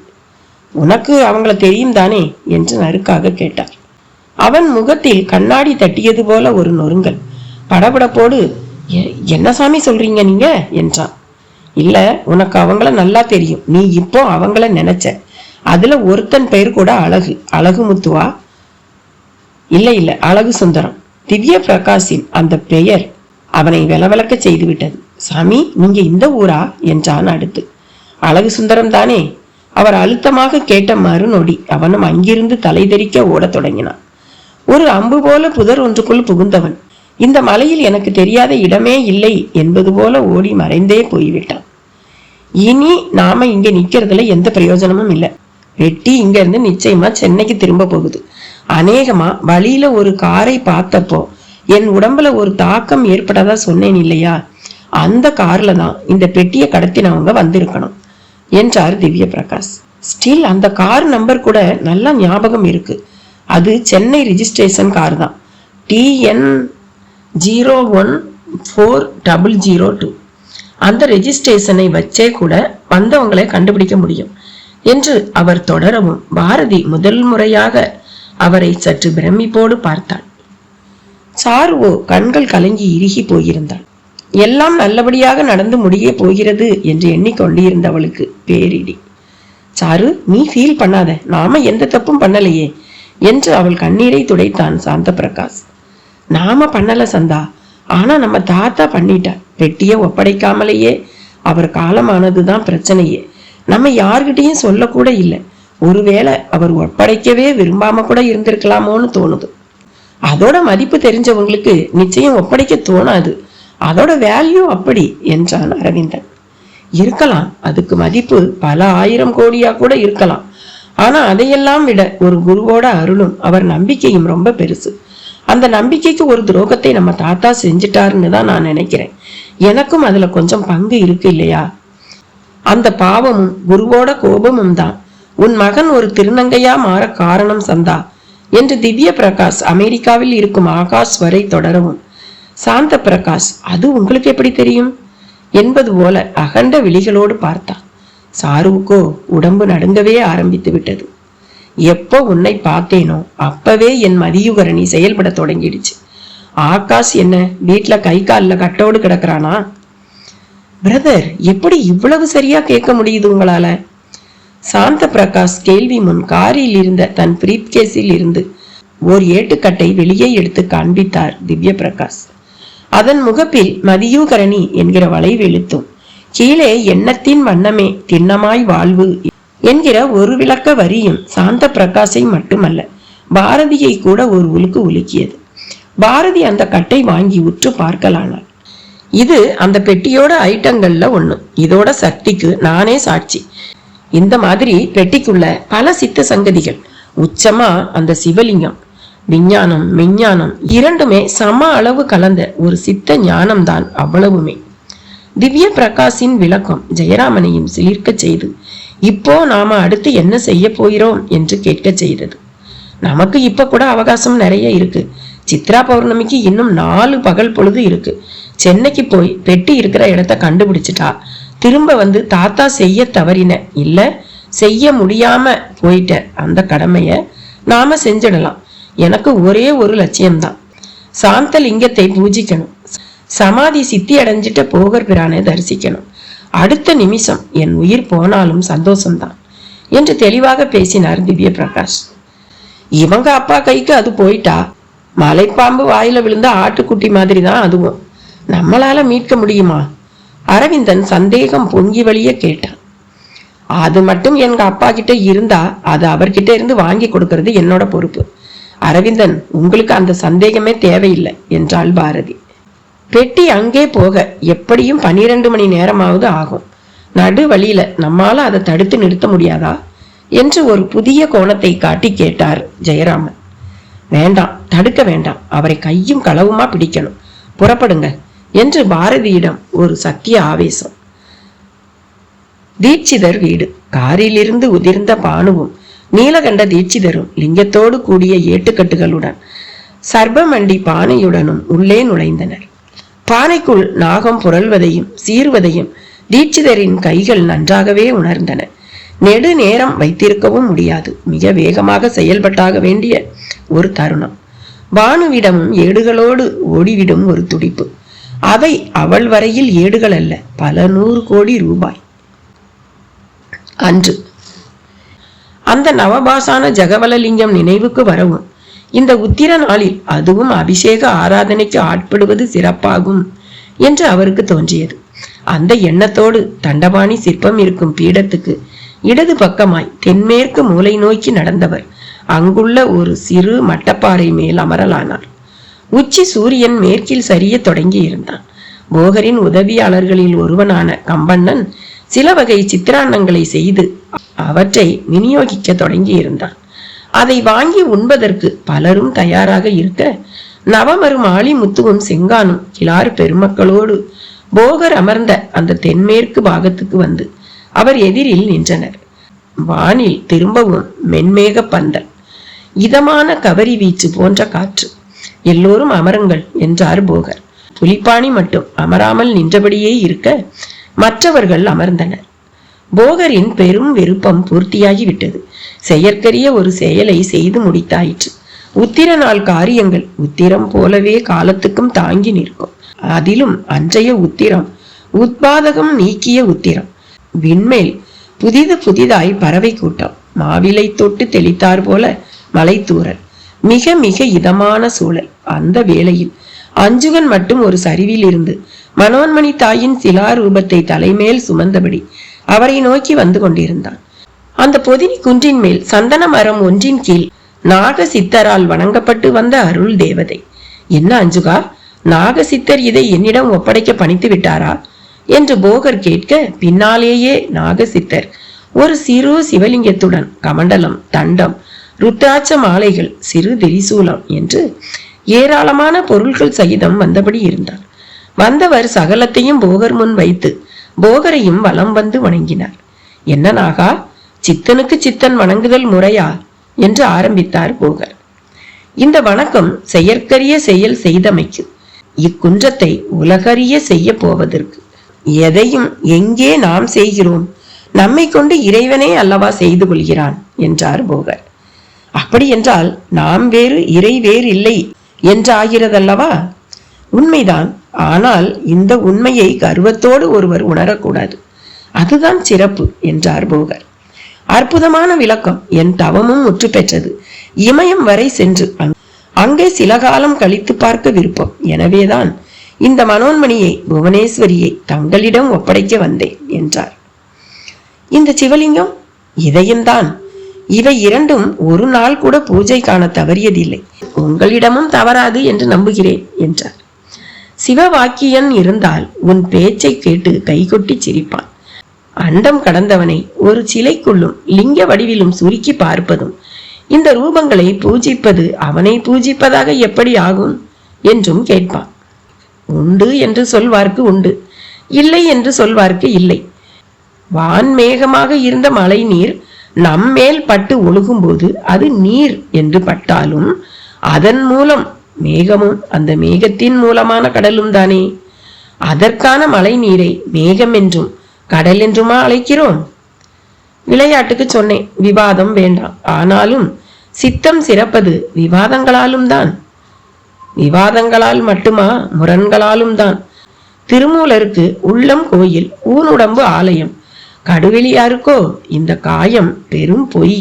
உனக்கு அவங்கள தெரியும் தானே என்று நறுக்காக கேட்டார். அவன் முகத்தில் கண்ணாடி தட்டியது போல ஒரு நொறுங்கல். படபடப்போடு என்ன சாமி சொல்றீங்க நீங்க என்றான். இல்ல, உனக்கு அவங்கள நல்லா தெரியும், நீ இப்போ அவங்கள நினைச்ச. அதுல ஒருத்தன் பெயர் கூட அழகு முத்துவா? இல்ல, அழகு சுந்தரம். திவ்ய பிரகாஷின் அந்த பெயர் அவனை விளவிளக்க செய்து விட்டது. சாமி, நீங்க இந்த ஊரா என்றான் அடுத்து. அழகு சுந்தரம் தானே? அவர் அழுத்தமாக கேட்ட மறுநொடி அவனும் அங்கிருந்து தலைதெறிக்க ஓடத் தொடங்கினான். ஒரு அம்பு போல புதர் ஒன்றுக்குள் புகுந்தவன் இந்த மலையில் எனக்கு தெரியாத இடமே இல்லை என்பது போல ஓடி மறைந்தே போய்விட்டான். இனி நாம இங்க நிக்கிறதுல எந்த பிரயோஜனமும் இல்லை. வெட்டி இங்க இருந்து நிச்சயமா சென்னைக்கு திரும்ப போகுது. அநேகமா வழியில ஒரு காரை பார்த்தப்போ என் உடம்புல ஒரு தாக்கம் ஏற்பட்டதா சொன்னேன் இல்லையா, அந்த கார்ல தான் இந்த பெட்டியை கடத்தினவங்க வந்திருக்கணும் என்றார் திவ்ய பிரகாஷ். ஸ்டில் அந்த கார் நம்பர் கூட நல்லா ஞாபகம் இருக்கு. அது சென்னை ரிஜிஸ்ட்ரேஷன் கார் தான், TN014002. அந்த ரெஜிஸ்ட்ரேஷனை வச்சே கூட வந்தவங்களை கண்டுபிடிக்க முடியும் என்று அவர் தொடரவும் பாரதி முதல் முறையாக அவரை சற்று பிரமிப்போடு பார்த்தாள். சாருவோ கண்கள் கலங்கி இறுகி போயிருந்தாள். எல்லாம் நல்லபடியாக நடந்து முடிய போகிறது என்று எண்ணிக்கொண்டிருந்தவளுக்கு பேரிடி. சாரு, நீ ஃபீல் பண்ணாத, நாம எந்த தப்பும் பண்ணலையே என்று அவள் கண்ணீரை துடைத்தான் சாந்த பிரகாஷ். நாம பண்ணல சந்தா, ஆனா நம்ம தாத்தா பண்ணிட்டார். பெட்டிய ஒப்படைக்காமலேயே அவர் காலமானதுதான் பிரச்சனையே. நம்ம யார்கிட்டையும் சொல்லக்கூட இல்லை. ஒருவேளை அவர் ஒப்படைக்கவே விரும்பாம கூட இருந்திருக்கலாமோன்னு தோணுது. அதோட மதிப்பு தெரிஞ்சவங்களுக்கு நிச்சயம் ஒப்படைக்க தோணாது. அதோட வேல்யூ அப்படி என்றான் அரவிந்தன். இருக்கலாம், அதுக்கு மதிப்பு பல 1000 கோடியா கூட இருக்கலாம். ஆனா அதையெல்லாம் விட ஒரு குருவோட அருளும் அவர் நம்பிக்கையும் ரொம்ப பெருசு. அந்த நம்பிக்கைக்கு ஒரு துரோகத்தை நம்ம தாத்தா செஞ்சிட்டாருன்னு தான் நான் நினைக்கிறேன். எனக்கும் அதுல கொஞ்சம் பங்கு இருக்கு இல்லையா? அந்த பாவமும் குருவோட கோபமும் தான் உன் மகன் ஒரு திருநங்கையா மாற காரணம் சந்தா என்று திவ்ய பிரகாஷ் அமெரிக்காவில் இருக்கும் ஆகாஷ் வரை தொடரவும் சாந்த பிரகாஷ், அது உங்களுக்கு எப்படி தெரியும் என்பது போல அகண்ட விழிகளோடு பார்த்தான். சாருவுக்கோ உடம்பு நடுங்கவே ஆரம்பித்து விட்டது. எப்போ உன்னை பார்த்தேனோ அப்பவே என் மதியுகரணி செயல்பட தொடங்கிடுச்சு. ஆகாஷ் என்ன வீட்டுல கை காலில் கட்டோடு கிடக்குறானா? பிரதர், எப்படி இவ்வளவு சரியா கேட்க முடியுது உங்களால? சாந்த பிரகாஷ் கேள்வி முன் காரில் இருந்த தன் பிரீப் கேஸில் இருந்து ஓர் ஏட்டுக்கட்டை வெளியே எடுத்து காண்பித்தார் திவ்ய பிரகாஷ். அதன் முகப்பில் மதியூகரணி என்கிற வளைவெழுத்தும் கீழே எண்ணத்தின் வண்ணமே திண்ணமாய் வாழ்வு என்கிற ஒரு விளக்க வரியும் சாந்த பிரகாஷை மட்டுமல்ல பாரதியை கூட ஒரு உலுக்கு உலுக்கியது. பாரதி அந்த கட்டை வாங்கி உற்று பார்க்கலானாள். இது அந்த பெட்டியோட ஐட்டங்கள்ல ஒண்ணு. இதோட சக்திக்கு நானே சாட்சி. இந்த மாதிரி பெட்டிக்குள்ள பல சித்த சங்கதிகள். உச்சமா அந்த சிவலிங்கம். விஞ்ஞானம் மெஞ்ஞானம் இரண்டுமே சம அளவு கலந்த ஒரு சித்த ஞானம் தான் அவ்வளவுமே. திவ்ய பிரகாஷின் விளக்கம் ஜெயராமனையும் சிலிர்க்க செய்து இப்போ நாம அடுத்து என்ன செய்ய போகிறோம் என்று கேட்க செய்தது. நமக்கு இப்ப கூட அவகாசம் நிறைய இருக்கு. சித்ரா பௌர்ணமிக்கு இன்னும் 4 பகல் பொழுது இருக்கு. சென்னைக்கு போய் பெட்டி இருக்கிற இடத்த கண்டுபிடிச்சிட்டா திரும்ப வந்து தாத்தா செய்ய தவறின இல்ல செய்ய முடியாம போயிட்ட அந்த கடமைய நாம செஞ்சிடலாம். எனக்கு ஒரே ஒரு லட்சியம்தான், சாந்த லிங்கத்தை பூஜிக்கணும், சமாதி சித்தி அடைஞ்சிட்ட போகர் பிரானை தரிசிக்கணும். அடுத்த நிமிஷம் என் உயிர் போனாலும் சந்தோஷம்தான் என்று தெளிவாக பேசினார் திவ்ய பிரகாஷ். இவங்க அப்பா கைக்கு அது போயிட்டா மலைப்பாம்பு வாயில விழுந்த ஆட்டுக்குட்டி மாதிரி தான் அதுவும். நம்மளால மீட்க முடியுமா? அரவிந்தன் சந்தேகம் பொங்கி வழிய கேட்டான். அது மட்டும் எங்க அப்பா கிட்ட இருந்தா அது அவர்கிட்ட இருந்து வாங்கி கொடுக்கறது என்னோட பொறுப்பு. அரவிந்தன், உங்களுக்கு அந்த சந்தேகமே தேவையில்லை என்றாள் பாரதி. பெட்டி அங்கே போக எப்படியும் 12 மணி நேரமாவது ஆகும். நடு வழியில நம்மால அதை தடுத்து நிறுத்த முடியாதா என்று ஒரு புதிய கோணத்தை காட்டி கேட்டார் ஜெயராமன். வேண்டாம், தடுக்க வேண்டாம், அவரை கையும் களவுமா பிடிக்கணும், புறப்படுங்க என்று பாரதியிடம் ஒரு சத்திய ஆவேசம். தீட்சிதர் வீடு. காரிலிருந்து உதிர்ந்த பானுவும் நீலகண்ட தீட்சிதரும் லிங்கத்தோடு கூடிய ஏட்டுக்கட்டுகளுடன் சர்பமண்டி பானையுடனும் உள்ளே நுழைந்தனர். பானைக்குள் நாகம் புரள்வதையும் சீர்வதையும் தீட்சிதரின் கைகள் நன்றாகவே உணர்ந்தன. நெடு நேரம் வைத்திருக்கவும் முடியாது. மிக வேகமாக செயல்பட்டாக வேண்டிய ஒரு தருணம். பானுவிடமும் ஏடுகளோடு ஓடிவிடும் ஒரு துடிப்பு. அவை அவள் வரையில் ஏடுகள் அல்ல, பல 100 கோடி ரூபாய். அன்று அந்த நவபாசான ஜெகவலலிங்கம் நினைவுக்கு வரவும் இந்த உத்திர நாளில் அதுவும் அபிஷேக ஆராதனைக்கு ஆட்படுவது சிறப்பாகும் என்று அவருக்கு தோன்றியது. அந்த எண்ணத்தோடு தண்டபாணி சிற்பம் இருக்கும் பீடத்துக்கு இடது பக்கமாய் தென்மேற்கு மூலை நோக்கி நடந்தவர் அங்குள்ள ஒரு சிறு மட்டப்பாறை மேல் அமரலானார். உச்சி சூரியன் மேற்கில் சரிய தொடங்கி இருந்தான். போகரின் உதவியாளர்களில் ஒருவனான கம்பண்ணன் சில வகை சித்திரான்னங்களை செய்து அவற்றை விநியோகிக்க தொடங்கி இருந்தான். அதை வாங்கி உண்பதற்கு பலரும் தயாராக இருக்க நவமரும் ஆளிமுத்துவும் செங்கானும் கிளாறு பெருமக்களோடு போகர் அமர்ந்த அந்த தென்மேற்கு பாகத்துக்கு வந்து அவர் எதிரில் நின்றனர். வானில் திரும்பவும் மென்மேக பந்தல், இதமான கவரி வீச்சு போன்ற காற்று. எல்லோரும் அமருங்கள் என்றார் போகர். புலிப்பாணி மட்டும் அமராமல் நின்றபடியே இருக்க மற்றவர்கள் அமர்ந்தனர். போகரின் பெரும் விருப்பம் பூர்த்தியாகிவிட்டது. செயற்கரிய ஒரு செயலை செய்து முடித்தாயிற்று. உத்திர நாள் காரியங்கள் உத்திரம் போலவே காலத்துக்கும் தாங்கி நிற்கும். அதிலும் அன்றைய உத்திரம் உத்பாதகம் நீக்கிய உத்திரம். விண்மேல் புதிதாய் பறவை கூட்டம். மாவிலை தொட்டு தெளித்தார் போல மலைத்தூரல். மிக மிக இதமான சூழல். அந்த வேளையில் அஞ்சுகன் மட்டும் ஒரு சரிவில் இருந்து மனோன்மணி தாயின் சிலாரூபத்தை தலைமேல் சுமந்தபடி அவரை நோக்கி வந்து கொண்டிருந்தான். அந்த பொதினி குன்றின் மேல் சந்தன மரம் ஒன்றின் கீழ் நாக சித்தரால் வணங்கப்பட்டு வந்த அருள் தேவதை. என்ன அஞ்சுகா, நாக சித்தர் இதை என்னிடம் ஒப்படைக்க பணித்து விட்டாரா என்று போகர் கேட்க, பின்னாலேயே நாகசித்தர் ஒரு சிறு சிவலிங்கத்துடன் கமண்டலம், தண்டம், ருத்ராட்ச மாலைகள், சிறு திரிசூலம் என்று ஏராளமான பொருள்கள் சகிதம் வந்தபடி இருந்தார். வந்தவர் சகலத்தையும் போகர் முன் வைத்து போகரையும் வலம் வந்து வணங்கினார். என்ன நாகா, சித்தனுக்கு சித்தன் வணங்குதல் முறையா என்று ஆரம்பித்தார் போகர். இந்த வணக்கம் செயற்கரிய செயல் செய்தமைக்கு, இக்குன்றத்தை உலகறிய செய்ய போவதற்கு. எதையும் எங்கே நாம் செய்கிறோம், நம்மை கொண்டு இறைவனே அல்லவா செய்து கொள்கிறான் என்றார் போகர். அப்படி என்றால் நாம் வேறு இறை வேறு இல்லை என்றாகிறதல்லவா? உண்மைதான். ஆனால் இந்த உண்மையை கர்வத்தோடு ஒருவர் உணரக்கூடாது. அதுதான் சிறப்பு என்றார் போகர். அற்புதமான விளக்கம். என் தவமும் முற்று பெற்றது. இமயம் வரை சென்று அங்கே சில காலம் கழித்து பார்க்க விருப்பம். எனவேதான் இந்த மனோன்மணியை, புவனேஸ்வரியை தங்களிடம் ஒப்படைக்க வந்தேன் என்றார். இந்த சிவலிங்கம், இதையும்தான். இவை இரண்டும் ஒரு நாள் கூட பூஜை காண தவறியதில்லை. உங்களிடமும் தவறாது என்று நம்புகிறேன் என்றார். சிவவாக்கியன் இருந்தால் உன் பேச்சை கேட்டு கைகொட்டி சிரிப்பான். அண்டம் கடந்தவனை ஒரு சிலைக்குள்ளும் லிங்க வடிவிலும் சுருக்கி பார்ப்பதும், இந்த ரூபங்களை பூஜிப்பது அவனை பூஜிப்பதாக எப்படி ஆகும் என்றும் கேட்பான். உண்டு என்று சொல்வார்க்கு உண்டு, இல்லை என்று சொல்வார்க்கு இல்லை. வான்மேகமாக இருந்த மழை நீர் நம்மேல் பட்டு ஒழுகும் போது அது நீர் என்று பட்டாலும் அதன் மூலம் மேகமும் அந்த மேகத்தின் மூலமான கடலும் தானே. அதற்கான மழை நீரை மேகம் என்றும் கடல் என்றுமா அழைக்கிறோம்? விளையாட்டுக்கு சொன்னேன், விவாதம் வேண்டாம். ஆனாலும் சித்தம் சிறப்பது விவாதங்களாலும் தான். விவாதங்களால் மட்டுமா, முரண்களாலும் தான். திருமூலருக்கு உள்ளம் கோயில், ஊனுடம்பு ஆலயம். கடுவெளியாருக்கோ இந்த காயம் பெரும் பொய்,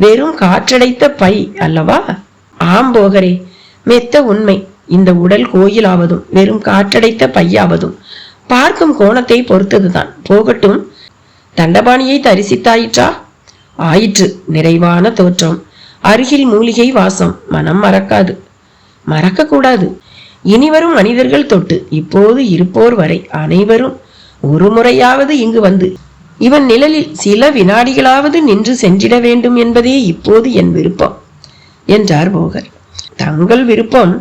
வெறும் காற்றடைத்த பை அல்லவா? ஆம் போகரே, மெத்த உண்மை. இந்த உடல் கோயிலாவதும் வெறும் காற்றடைத்த பையாவதும் பார்க்கும் கோணத்தை பொறுத்ததுதான். போகட்டும். தண்டபாணியை தரிசித்தாயிற்றா? ஆயிற்று. நிறைவான தோற்றம், அருகில் மூலிகை வாசம். மனம் மறக்காது, மறக்க கூடாது. இனிவரும் மனிதர்கள் தொட்டு இப்போது இருப்போர் வரை அனைவரும் ஒரு முறையாவது இங்கு வந்து இவன் நிழலில் சில வினாடிகளாவது நின்று சென்றிட வேண்டும் என்பதே இப்போது என் விருப்பம் என்றார் போகர். தங்கள் விருப்பம்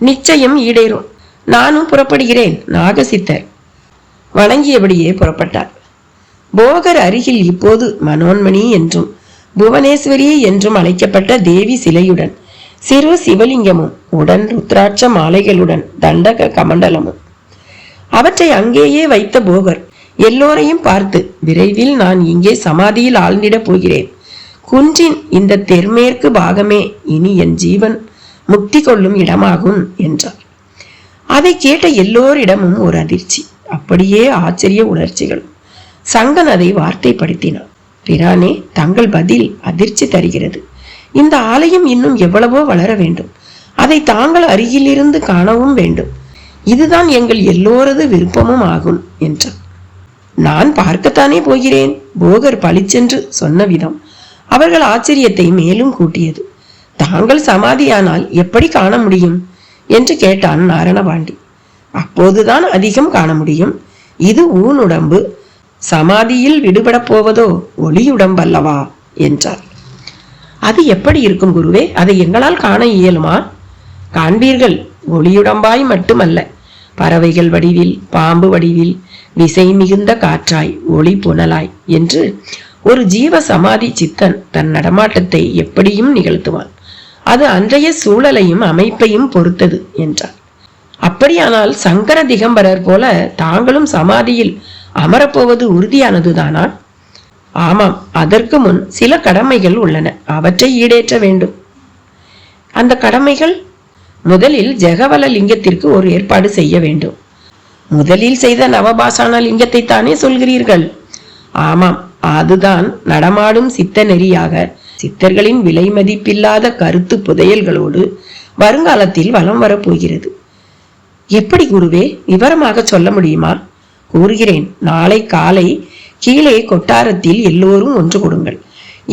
நிச்சயம் ஈடேறும். நானும் புறப்படுகிறேன். நாகசித்தர் வணங்கியபடியே புறப்பட்டார். போகர் அருகில் இப்போது மனோன்மணி என்றும் புவனேஸ்வரி என்றும் அழைக்கப்பட்ட தேவி சிலையுடன் சிறு சிவலிங்கமும் உடன் ருத்ராட்ச மாலைகளுடன் தண்டக கமண்டலமும். அவற்றை அங்கேயே வைத்த போகர் எல்லோரையும் பார்த்து, விரைவில் நான் இங்கே சமாதியில் ஆழ்ந்திடப் போகிறேன். குன்றின் இந்த தென்மேற்கு பாகமே இனி என் ஜீவன் முக்தி கொள்ளும் இடமாகும் என்றார். அதை கேட்ட எல்லோரிடமும் ஒரு அதிர்ச்சி, அப்படியே ஆச்சரிய உணர்ச்சிகள். சங்கன் அதை வார்த்தைப்படுத்தினார். பிரானே, தங்கள் பதில் அதிர்ச்சி தருகிறது. இந்த ஆலயம் இன்னும் எவ்வளவோ வளர வேண்டும். அதை தாங்கள் அருகிலிருந்து காணவும் வேண்டும். இதுதான் எங்கள் எல்லோரது விருப்பமும் ஆகும் என்றார். நான் பார்க்கத்தானே போகிறேன். போகர் பளிச்சென்று சொன்ன விதம் அவர்கள் ஆச்சரியத்தை மேலும் கூட்டியது. தாங்கள் சமாதியானால் எப்படி காண முடியும் என்று கேட்டான் நாரணபாண்டி. அப்போதுதான் அதிகம் காண முடியும். இது ஊனுடம்பு, சமாதியில் விடுபட போவதோ ஒளியுடம்பல்லவா என்றார். அது எப்படி இருக்கும் குருவே? அதை எங்களால் காண இயலுமா? காண்பீர்கள். ஒளியுடம்பாய் மட்டுமல்ல, பறவைகள் வடிவில், பாம்பு வடிவில், விசை மிகுந்த காற்றாய், ஒளி புனலாய் என்று ஒரு ஜீவ சமாதி சித்தன் தன் நடமாட்டத்தை எப்படியும் நிகழ்த்துவான். அது அன்றைய சூழலையும் அமைப்பையும் பொறுத்தது என்றார். அப்படியானால் சங்கர திகம்பரர் போல தாங்களும் சமாதியில் அமரப்போவது உறுதியானதுதானா? ஆமாம், அதற்கு முன் சில கடமைகள் உள்ளன. அவற்றை ஈடேற்ற வேண்டும். அந்த கடமைகள், முதலில் ஜெகவல லிங்கத்திற்கு ஒரு ஏற்பாடு செய்ய வேண்டும். முதலில் செய்த நவபாஷான லிங்கத்தை தானே சொல்கிறீர்கள்? ஆமாம், அதுதான் நடமாடும் சித்த நெறியாக சித்தர்களின் விலை மதிப்பில்லாத கருத்து புதையல்களோடு வருங்காலத்தில் வலம் வரப்போகிறது. எப்படி குருவே, விவரமாக சொல்ல முடியுமா? கூறுகிறேன். நாளை காலை கீழே கொட்டாரத்தில் எல்லோரும் ஒன்று கொடுங்கள்.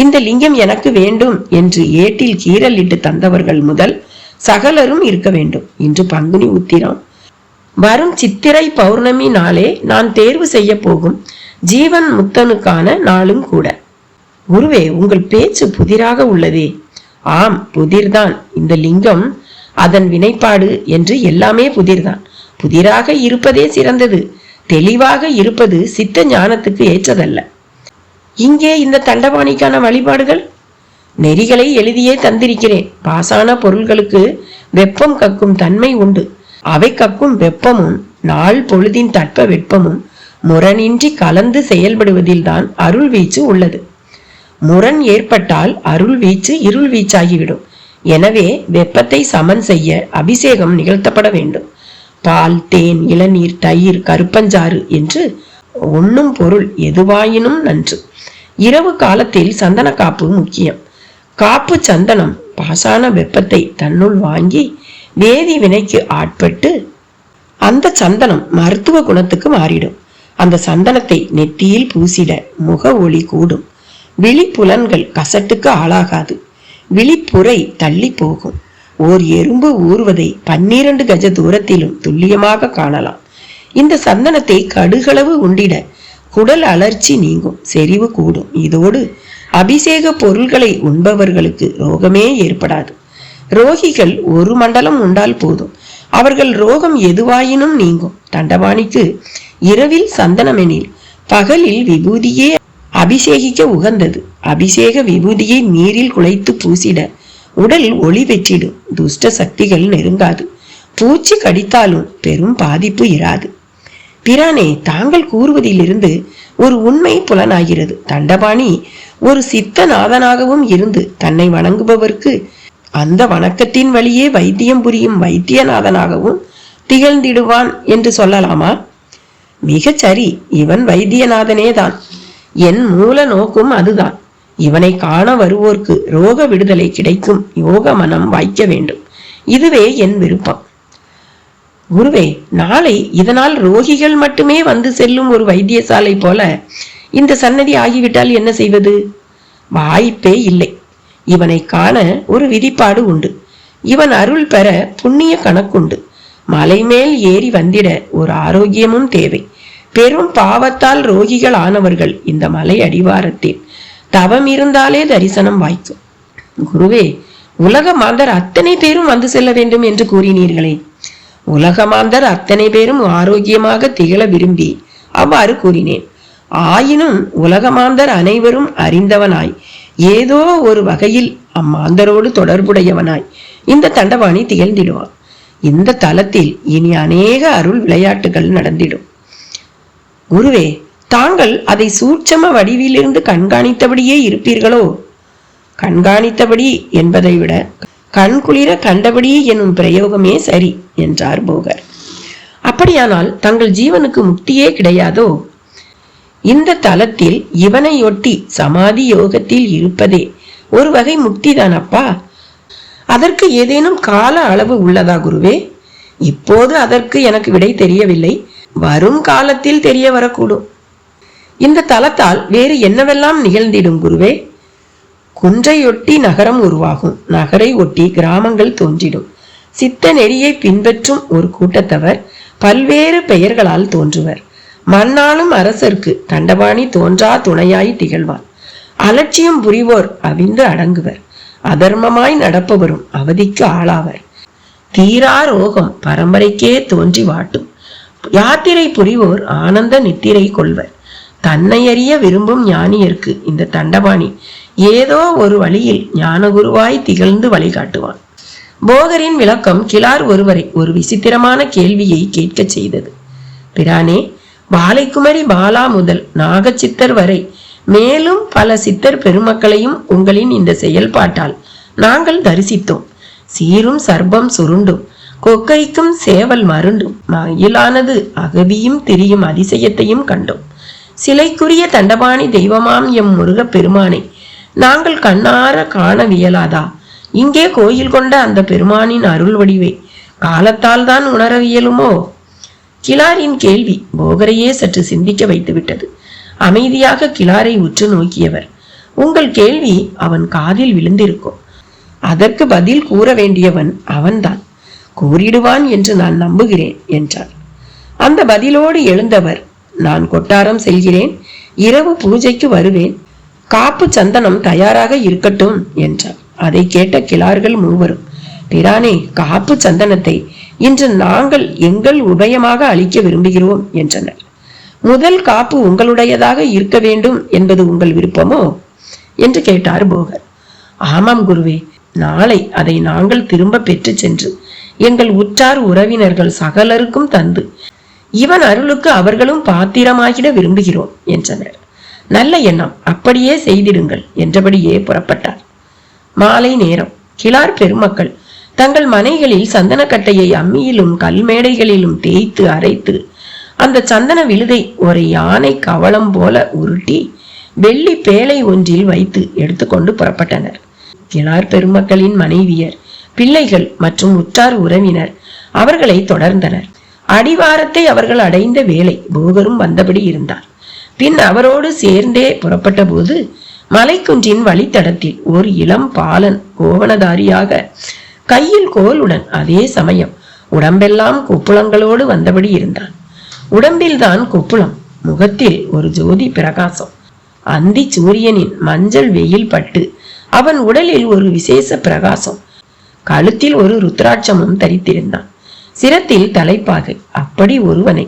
இந்த லிங்கம் எனக்கு வேண்டும் என்று ஏட்டில் கீரல் இட்டு தந்தவர்கள் முதல் சகலரும் இருக்க வேண்டும். இன்று பங்குனி உத்திரம். வரும் சித்திரை பௌர்ணமி நாளே நான் தேர்வு செய்ய போகும் ஜீவன் முக்தனுக்கான நாளும் கூட. குருவே, உங்கள் பேச்சு புதிராக உள்ளதே. ஆம், புதிர்தான். இந்த லிங்கம், அதன் வினைப்பாடு என்று எல்லாமே புதிர்தான். புதிராக இருப்பதே சிறந்தது. தெளிவாக இருப்பது சித்த ஞானத்துக்கு ஏற்றதல்ல. இங்கே இந்த தண்டபாணிக்கான வழிபாடுகள் நெறிகளை எழுதியே தந்திருக்கிறேன். பாசான பொருள்களுக்கு வெப்பம் கக்கும் தன்மை உண்டு. அவை கக்கும் வெப்பமும் நாள் பொழுதின் தட்ப வெப்பமும் முரணின்றி கலந்து செயல்படுவதில் தான் அருள் வீச்சு உள்ளது. முரண் ஏற்பட்டால் அருள் வீச்சு இருள் வீச்சாகிவிடும். எனவே வெப்பத்தை சமன் செய்ய அபிஷேகம் நிகழ்த்தப்பட வேண்டும். பால், தேன், இளநீர், தயிர், கருப்பஞ்சாறு என்று உண்ணும் பொருள் எதுவாயினும் நன்று. இரவு காலத்தில் சந்தன காப்பு முக்கியம். காப்பு சந்தனம் பாசான வெப்பத்தை தன்னுள் வாங்கி வேதி வினைக்கு ஆட்பட்டு அந்த சந்தனம் மருத்துவ குணத்துக்கு மாறிடும். அந்த சந்தனத்தை நெத்தியில் பூசிட முக ஒளி கூடும். விழிப்புலன்கள் கசட்டுக்கு ஆளாகாது. விழிப்புரை தள்ளி போகும். ஓர் எறும்பு ஊறுவதை 12 கஜ தூரத்திலும் துல்லியமாக காணலாம். இந்த சந்தனத்தை கடுகளவு உண்டிட குடல் அலர்ச்சி நீங்கும், செறிவு கூடும். இதோடு அபிஷேக பொருள்களை உண்பவர்களுக்கு ரோகமே ஏற்படாது. ரோகிகள் ஒரு மண்டலம் உண்டால் போதும், அவர்கள் ரோகம் எதுவாயினும் நீங்கும். தண்டபாணிக்கு இரவில் சந்தனமெனில் பகலில் விபூதியே அபிஷேகிக்க உகந்தது. அபிஷேக விபூதியை நீரில் குழைத்து பூசிட உடல் ஒளி வெற்றிடும். துஷ்ட சக்திகள் நெருங்காது. பூச்சி கடித்தாலும் பெரும் பாதிப்பு இராது. பிரானே, தாங்கள் கூறுவதிலிருந்து ஒரு உண்மை புலனாகிறது. தண்டபாணி ஒரு சித்தநாதனாகவும் இருந்து தன்னை வணங்குபவர்க்கு அந்த வணக்கத்தின் வழியே வைத்தியம் புரியும் வைத்தியநாதனாகவும் திகழ்ந்திடுவான் என்று சொல்லலாமா? மிகச் சரி, இவன் வைத்தியநாதனே தான். என் மூல நோக்கும் அதுதான். இவனை காண வருவோர்க்கு ரோக விடுதலை கிடைக்கும் யோக மனம் வாய்க்க வேண்டும். இதுவே என் விருப்பம். குருவே, நாளை இதனால் ரோகிகள் மட்டுமே வந்து செல்லும் ஒரு வைத்தியசாலை போல இந்த சன்னதி ஆகிவிட்டால் என்ன செய்வது? வாய்ப்பே இல்லை. இவனை காண ஒரு விதிப்பாடு உண்டு. இவன் அருள் பெற புண்ணிய கணக்குண்டு. மலை மேல் ஏறி வந்திட ஒரு ஆரோக்கியமும் தேவை. பெரும் பாவத்தால் ரோகிகள் ஆனவர்கள் இந்த மலை அடிவாரத்தில் தவம் இருந்தாலே தரிசனம் வாய்க்கும். குருவே, உலக மாந்தர் அத்தனை பேரும் வந்து செல்ல வேண்டும் என்று கூறினீர்களே. உலக மாந்தர் அத்தனை பேரும் ஆரோக்கியமாக திகழ விரும்பி அவ்வாறு கூறினேன். ஆயினும் உலக மாந்தர் அனைவரும் அறிந்தவனாய் ஏதோ ஒரு வகையில் அம்மாந்தரோடு தொடர்புடையவனாய் இந்த தண்டபாணி திகழ்ந்திடுவான். இந்த தலத்தில் இனி அநேக அருள் விளையாட்டுகள் நடந்திடும். குருவே, தாங்கள் அதை சூட்சம வடிவிலிருந்து கண்காணித்தபடியே இருப்பீர்களோ? கண்காணித்தபடி என்பதை விட கண்குளிர கண்டபடி எனும் பிரயோகமே சரி என்றார் போகர். அப்படியானால் தங்கள் ஜீவனுக்கு முக்தியே கிடையாதோ? இந்த தலத்தில் இவனையொட்டி சமாதி யோகத்தில் இருப்பதே ஒரு வகை முக்திதான் அப்பா. அதற்கு ஏதேனும் கால அளவு உள்ளதா குருவே? இப்போது அதற்கு எனக்கு விடை தெரியவில்லை. வரும் காலத்தில் தெரிய வரக்கூடும். இந்த தலத்தால் வேறு என்னவெல்லாம் நிகழ்ந்திடும் குருவே? குன்றையொட்டி நகரம் உருவாகும். நகரை ஒட்டி கிராமங்கள் தோன்றிடும். சித்த நெறியை பின்பற்றும் ஒரு கூட்டத்தவர் பல்வேறு பெயர்களால் தோன்றுவர். மண்ணாளும் அரசர்க்கு தண்டபாணி தோன்றா துணையாய் திகழ்வார். அலட்சியம் புரிவோர் அவிந்து அடங்குவர். அதர்மமாய் நடப்பவரும் அவதிக்கு ஆளாவர். தீரா ரோகம் பரம்பரைக்கே தோன்றி வாட்டும். யாத்திரை புரிவோர் ஆனந்த நித்திரை கொள்வர். தன்னை அறிய விரும்பும் ஞானியர்க்கு இந்த தண்டபாணி ஏதோ ஒரு வழியில் ஞானகுருவாய் திகழ்ந்து வழிகாட்டுவான். போகரின் விளக்கம் கிளார் ஒருவரை ஒரு விசித்திரமான கேள்வியை கேட்க செய்தது. பிரானே, பாலைக்குமரி பாலா முதல் நாகச்சித்தர் வரை மேலும் பல சித்தர் பெருமக்களையும் உங்களின் இந்த செயல்பாட்டால் நாங்கள் தரிசித்தோம். சீரும் சர்ப்பம் சுருண்டும் கொக்கரிக்கும் சேவல் மருண்டும் மயிலானது அகவியும் திரியும் அதிசயத்தையும் கண்டோம். சிலைக்குரிய தண்டபாணி தெய்வமாம் எம் முருகப் பெருமானை நாங்கள் கண்ணார காணவியலாதா? இங்கே கோயில் கொண்ட அந்த பெருமானின் அருள் வடிவை காலத்தால் தான் உணரவியலுமோ? கிளாரின் கேள்வி போகரையே சற்று சிந்திக்க வைத்துவிட்டது. அமைதியாக கிளாரை உற்று நோக்கியவர், உங்கள் கேள்வி அவன் காதில் விழுந்திருக்கும். அதற்கு பதில் கூற வேண்டியவன் அவன்தான். கூறிடுவான் என்று நான் நம்புகிறேன் என்றார். அந்த பதிலோடு எழுந்தவர், நான் கொட்டாரம் செல்கிறேன், இரவு பூஜைக்கு வருவேன், காப்பு சந்தனம் தயாராக இருக்கட்டும் என்றார். அதை கேட்ட கிளார்கள் மூவரும், பிரானே, காப்பு சந்தனத்தை இன்று நாங்கள் எங்கள் உபயமாக அளிக்க விரும்புகிறோம் என்றனர். முதல் காப்பு உங்களுடையதாக இருக்க வேண்டும் என்பது உங்கள் விருப்பமோ என்று கேட்டார் போகர். ஆமாம் குருவே, நாளை அதை நாங்கள் திரும்ப பெற்று சென்று எங்கள் உற்றார் உறவினர்கள் சகலருக்கும் தந்து இவன் அருளுக்கு அவர்களும் பாத்திரமாகிட விரும்புகிறோம் என்றனர். நல்ல எண்ணம், அப்படியே செய்திடுங்கள் என்றபடியே புறப்பட்டார். மாலை நேரம். கிளார் பெருமக்கள் தங்கள் மனைகளில் சந்தனக்கட்டையை அம்மியிலும் கல்மேடைகளிலும் தேய்த்து அரைத்து அந்த சந்தன விழுதை ஒரு யானை கவளம் போல உருட்டி வெள்ளி பேழை ஒன்றில் வைத்து எடுத்துக்கொண்டு புறப்பட்டனர். கிளார் பெருமக்களின் மனைவியர், பிள்ளைகள் மற்றும் உற்றார் உறவினர் அவர்களை தொடர்ந்தனர். அடிவாரத்தை அவர்கள் அடைந்த வேளை போகரும் வந்தபடி இருந்தார். பின் அவரோடு சேர்ந்தே புறப்பட்ட போது மலைக்குன்றின் வழித்தடத்தில் ஒரு இளம் பாலன் கோவணதாரியாக கையில் கோலுடன் அதே சமயம் உடம்பெல்லாம் கொப்புளங்களோடு வந்தபடி இருந்தான். உடம்பில்தான் கொப்புளம், முகத்தில் ஒரு ஜோதி பிரகாசம். அந்தி சூரியனின் மஞ்சள் வெயில் பட்டு அவன் உடலில் ஒரு விசேஷ பிரகாசம். கழுத்தில் ஒரு ருத்ராட்சமும் தரித்திருந்தான். சிரத்தில் தலைப்பாகை. அப்படி ஒருவனை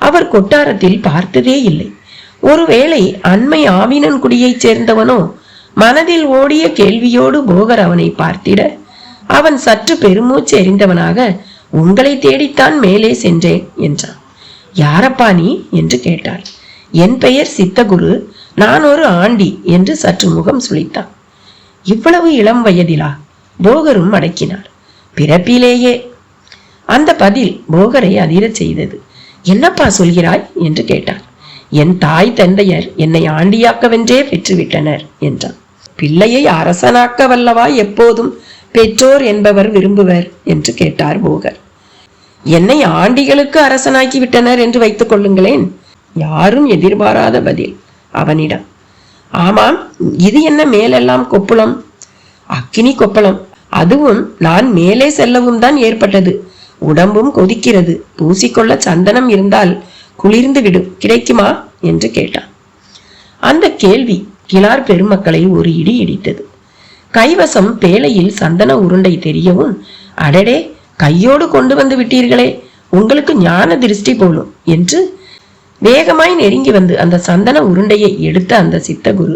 அவர் கொட்டாரத்தில் பார்த்ததே இல்லை. ஒருவேளை அண்மை ஆவினன்குடியைச் சேர்ந்தவனோ? மனதில் ஓடிய கேள்வியோடு போகர் அவனை பார்த்திட அவன் சற்று பெருமூச்சு எறிந்தவனாக, உங்களை தேடித்தான் மேலே சென்றேன் என்றான். யாரப்பா நீ என்று கேட்டார். என் பெயர் சித்தகுரு, நான் ஒரு ஆண்டி என்று சற்று முகம் சுளித்தான். இவ்வளவு இளம் வயதிலா? போகரும் அடக்கினார். பிறப்பிலேயே. அந்த பதில் போகரை அதிரச் செய்தது. என்னப்பா சொல்கிறாய் என்று கேட்டார். என் தாய் தந்தையர் என்னை ஆண்டியாக்கவென்றே பெற்றுவிட்டனர் என்றான். பிள்ளையை அரசனாக்க வல்லவா எப்போதும் பெற்றோர் என்பவர் விரும்புவர் என்று கேட்டார் போகர். என்னை ஆண்டிகளுக்கு அரசனாக்கி விட்டனர் என்று வைத்துக் கொள்ளுங்களேன். யாரும் எதிர்பாராத பதில் அவனிடம். ஆமாம், இது என்ன மேலெல்லாம் கொப்புளம்? அக்கினி கொப்பளம். அதுவும் நான் மேலே செல்லவும் தான் ஏற்பட்டது. உடம்பும் கொதிக்கிறது. பூசிக்கொள்ள சந்தனம் இருந்தால் குளிர்ந்து விடும், கிடைக்குமா என்று கேட்டான். அந்த கேள்வி கிளார் பெருமக்களை ஒரு இடி இடித்தது. கைவசம் பேழையில் சந்தன உருண்டை தெரியவும், அடடே, கையோடு கொண்டு வந்து விட்டீர்களே, உங்களுக்கு ஞான திருஷ்டி போலும் என்று வேகமாய் நெருங்கி வந்து அந்த சந்தன உருண்டையை எடுத்த அந்த சித்தகுரு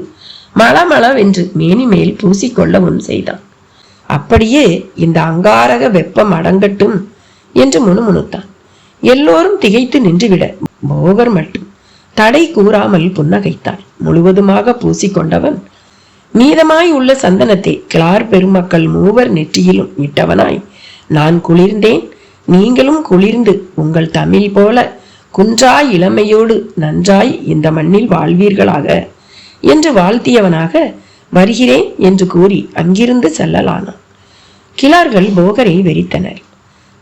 மளமளவென்று மேனி மேல் பூசிக்கொள்ளவும் செய்தான். அப்படியே இந்த அங்காரக வெப்பம் அடங்கட்டும் என்று முணுமுணுத்தான். எல்லோரும் திகைத்து நின்றுவிட போகர் மட்டும் தடை கூறாமல் புன்னகைத்தார். முழுவதுமாக பூசிக்கொண்டவன் மீதமாய் உள்ள சந்தனத்தை கிளார் பெருமக்கள் மூவர் நெற்றியிலும் இட்டவனாய், நான் குளிர்ந்தேன், நீங்களும் குளிர்ந்து உங்கள் தமிழ் போல குன்றாய் இளமையோடு நன்றாய் இந்த மண்ணில் வாழ்வீர்களாக என்று வாழ்த்தியவனாக வருகிறேன் என்று கூறி அங்கிருந்து செல்லலானான். கிளார்கள் போகரை வெறித்தனர்.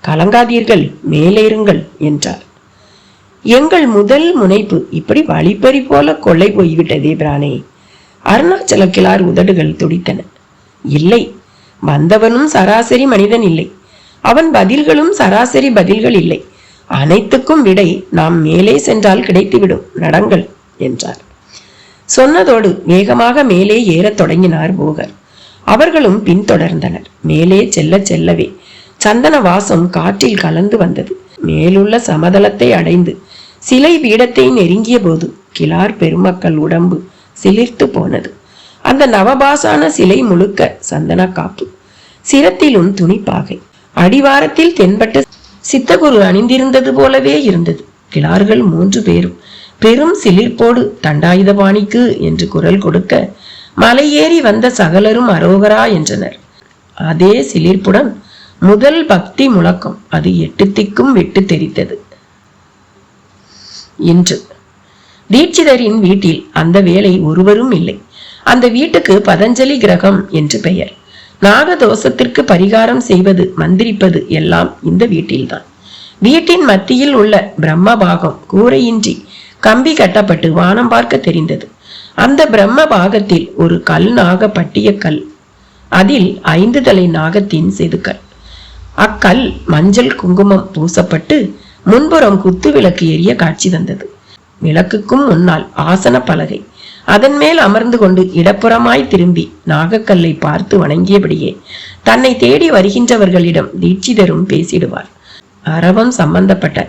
கலங்காதீர்கள், மேலேறுங்கள் என்றார். எங்கள் முதல் முனைப்பு இப்படி வழிப்பறி போல கொள்ளை போய்விட்டதே பிரானே. அருணாச்சல கிளார் உதடுகள் துடித்தன. இல்லை, வந்தவனும் சராசரி மனிதன் இல்லை, அவன் பதில்களும் சராசரி பதில்கள் இல்லை. அனைத்துக்கும் விடை நாம் மேலே சென்றால் கிடைத்துவிடும், நடங்கள் என்றார். சொன்னதோடு வேகமாக மேலே ஏறத் தொடங்கினார் போகர். அவர்களும் பின்தொடர்ந்தனர். மேலே செல்ல செல்லவே சந்தன வாசம் காற்றில் கலந்து வந்தது. மேலுள்ள சமதளத்தை அடைந்து சிலை பீடத்தை நெருங்கிய போது கிளார் பெருமக்கள் உடம்பு சிலிர்த்து போனது. அந்த நவபாசான சிலை முழுக்க சந்தன காப்பு, சிரத்திலும் துணிப்பாகை, அடிவாரத்தில் தென்பட்ட சித்தகுரு அணிந்திருந்தது போலவே இருந்தது. கிளார்கள் 3 பேரும் பெரும் சிலிர்ப்போடு தண்டாயுதபாணிக்கு என்று குரல் கொடுக்க மலையேறி வந்த சகலரும் அரோகரா என்றனர். அதே சிலிர்ப்புடன் முதல் பக்தி முழக்கம் அது 8 திக்கும் விட்டு தெரித்தது. இன்று தீட்சிதரின் வீட்டில் அந்த வேளை ஒருவரும் இல்லை. அந்த வீட்டுக்கு பதஞ்சலி கிரகம் என்று பெயர். நாகதோஷத்திற்கு பரிகாரம் செய்வது, மந்திரிப்பது எல்லாம் இந்த வீட்டில்தான். வீட்டின் மத்தியில் உள்ள பிரம்ம பாகம் கூரையின்றி கம்பி கட்டப்பட்டு வானம் பார்க்க தெரிந்தது. அந்த பிரம்ம பாகத்தில் ஒரு கல் நாக பட்டிய கல், அதில் 5 தலை நாகத்தின் செதுக்கல். அக்கல் மஞ்சள் குங்குமம் பூசப்பட்டு முன்புறம் குத்து விளக்கு எரிய காட்சி தந்தது. விளக்குக்கும் முன்னால் ஆசன பலகை, அதன் மேல் அமர்ந்து கொண்டு இடப்புறமாய் திரும்பி நாகக்கல்லை பார்த்து வணங்கியபடியே தன்னை தேடி வருகின்றவர்களிடம் தீட்சிதரும் பேசிடுவார். அரவம் சம்பந்தப்பட்ட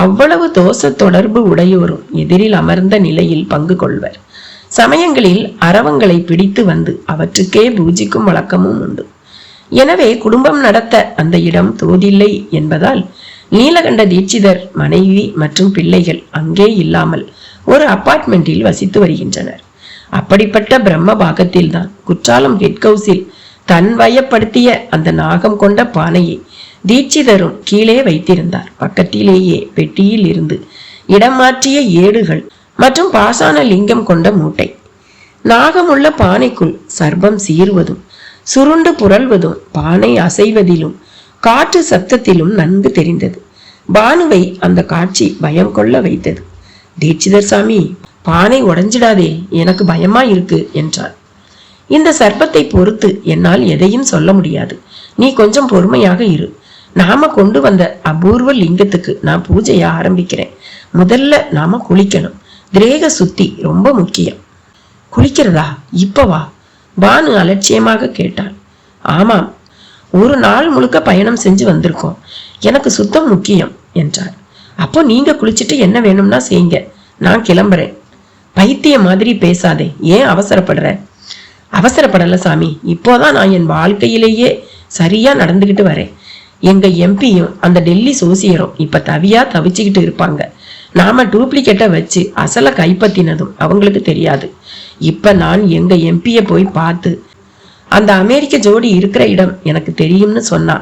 அவ்வளவு தோஷ தொடர்பு உடையோரும் எதிரில் அமர்ந்த நிலையில் பங்கு கொள்வர். சமயங்களில் அரவங்களை பிடித்து வந்து அவற்றுக்கே பூஜிக்கும் வழக்கமும் உண்டு. எனவே குடும்பம் நடத்த அந்த இடம் தோதில்லை என்பதால் நீலகண்ட தீட்சிதர் மனைவி மற்றும் பிள்ளைகள் அங்கே இல்லாமல் ஒரு அபார்ட்மெண்டில் வசித்து வருகின்றனர். அப்படிப்பட்ட பிரம்ம பாகத்தில் தான் குற்றாலம் கெட் ஹவுஸில் தன் வயப்படுத்திய அந்த நாகம் கொண்ட பானையை தீட்சிதரும் கீழே வைத்திருந்தார். பக்கத்திலேயே பெட்டியில் இருந்து இடம் மாற்றிய ஏடுகள் மற்றும் பாசான லிங்கம் கொண்ட மூட்டை. நாகமுள்ள பானைக்குள் சர்ப்பம் சீறுவதும் சுருண்டு புரள்வதும் பானை அசைவதிலும் காற்று சத்தத்திலும் நன்கு தெரிந்தது. பானுவை அந்த காட்சி பயம் கொள்ள வைத்தது. தீட்சிதர் சாமி, பானை உடைஞ்சிடாதே, எனக்கு பயமா இருக்கு என்றார். இந்த சர்ப்பத்தை பொறுத்து என்னால் எதையும் சொல்ல முடியாது. நீ கொஞ்சம் பொறுமையாக இரு. நாம கொண்டு வந்த அபூர்வ லிங்கத்துக்கு நான் பூஜைய ஆரம்பிக்கிறேன். முதல்ல நாம குளிக்கணும். திரேக சுத்தி ரொம்ப முக்கியம். குளிக்கிறதா? இப்பவா? பானு அலட்சியமாக கேட்டாள். ஆமாம், ஒரு நாள் முழுக்க பயணம் செஞ்சு வந்திருக்கோம். எனக்கு சுத்தம் முக்கியம் என்றார். அப்போ நீங்க குளிச்சுட்டு என்ன வேணும்னா செய்யுங்க, நான் கிளம்புறேன். பைத்திய மாதிரி பேசாதே, ஏன் அவசரப்படுற? அவசரப்படல சாமி, இப்போதான் நான் என் வாழ்க்கையிலேயே சரியா நடந்துகிட்டு வரேன். எங்க எம்பியும் அந்த டெல்லி சோசியரும் இப்ப தவிச்சுக்கிட்டு இருப்பாங்க. நாம டூப்ளிகேட்டை வச்சு அசலை கைப்பற்றினதும் அவங்களுக்கு தெரியாது. இப்ப நான் எங்க எம்பிய போய் பார்த்து அந்த அமெரிக்க ஜோடி இருக்கிற இடம் எனக்கு தெரியும்னு சொன்னா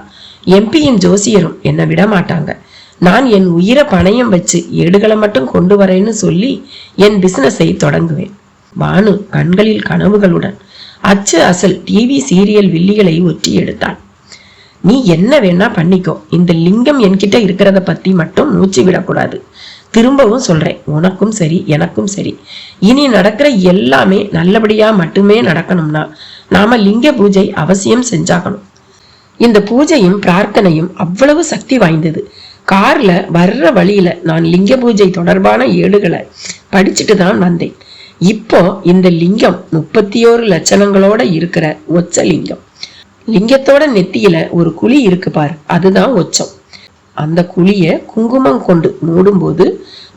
எம்பியின் ஜோசியரும் என்னை விட மாட்டாங்க. நான் என் உயிரை பணயம் வச்சு ஏடுகளை மட்டும் கொண்டு வரேன்னு சொல்லி என் பிசினஸை தொடங்குவேன். பானு கண்களில் கனவுகளுடன் அச்சு அசல் டிவி சீரியல் வில்லிகளை ஒற்றி எடுத்தாள். நீ என்ன வேணா பண்ணிக்கோ, இந்த லிங்கம் என்கிட்ட இருக்கிறத பத்தி மட்டும் மூச்சு விடக்கூடாது. திரும்பவும் சொல்றேன், உனக்கும் சரி எனக்கும் சரி, இனி நடக்கிற எல்லாமே நல்லபடியா மட்டுமே நடக்கணும்னா நாம லிங்க பூஜை அவசியம் செஞ்சாகணும். இந்த பூஜையும் பிரார்த்தனையும் அவ்வளவு சக்தி வாய்ந்தது. கார்ல வர்ற வழியில நான் லிங்க பூஜை தொடர்பான ஏடுகளை படிச்சுட்டு தான் வந்தேன். இப்போ இந்த லிங்கம் 31 லட்சணங்களோட இருக்கிற ஒச்ச லிங்கம். லிங்கத்தோட நெத்தியில ஒரு குழி இருக்கு பார், அதுதான் ஒச்சம். அந்த குழிய குங்குமம் கொண்டு மூடும்போது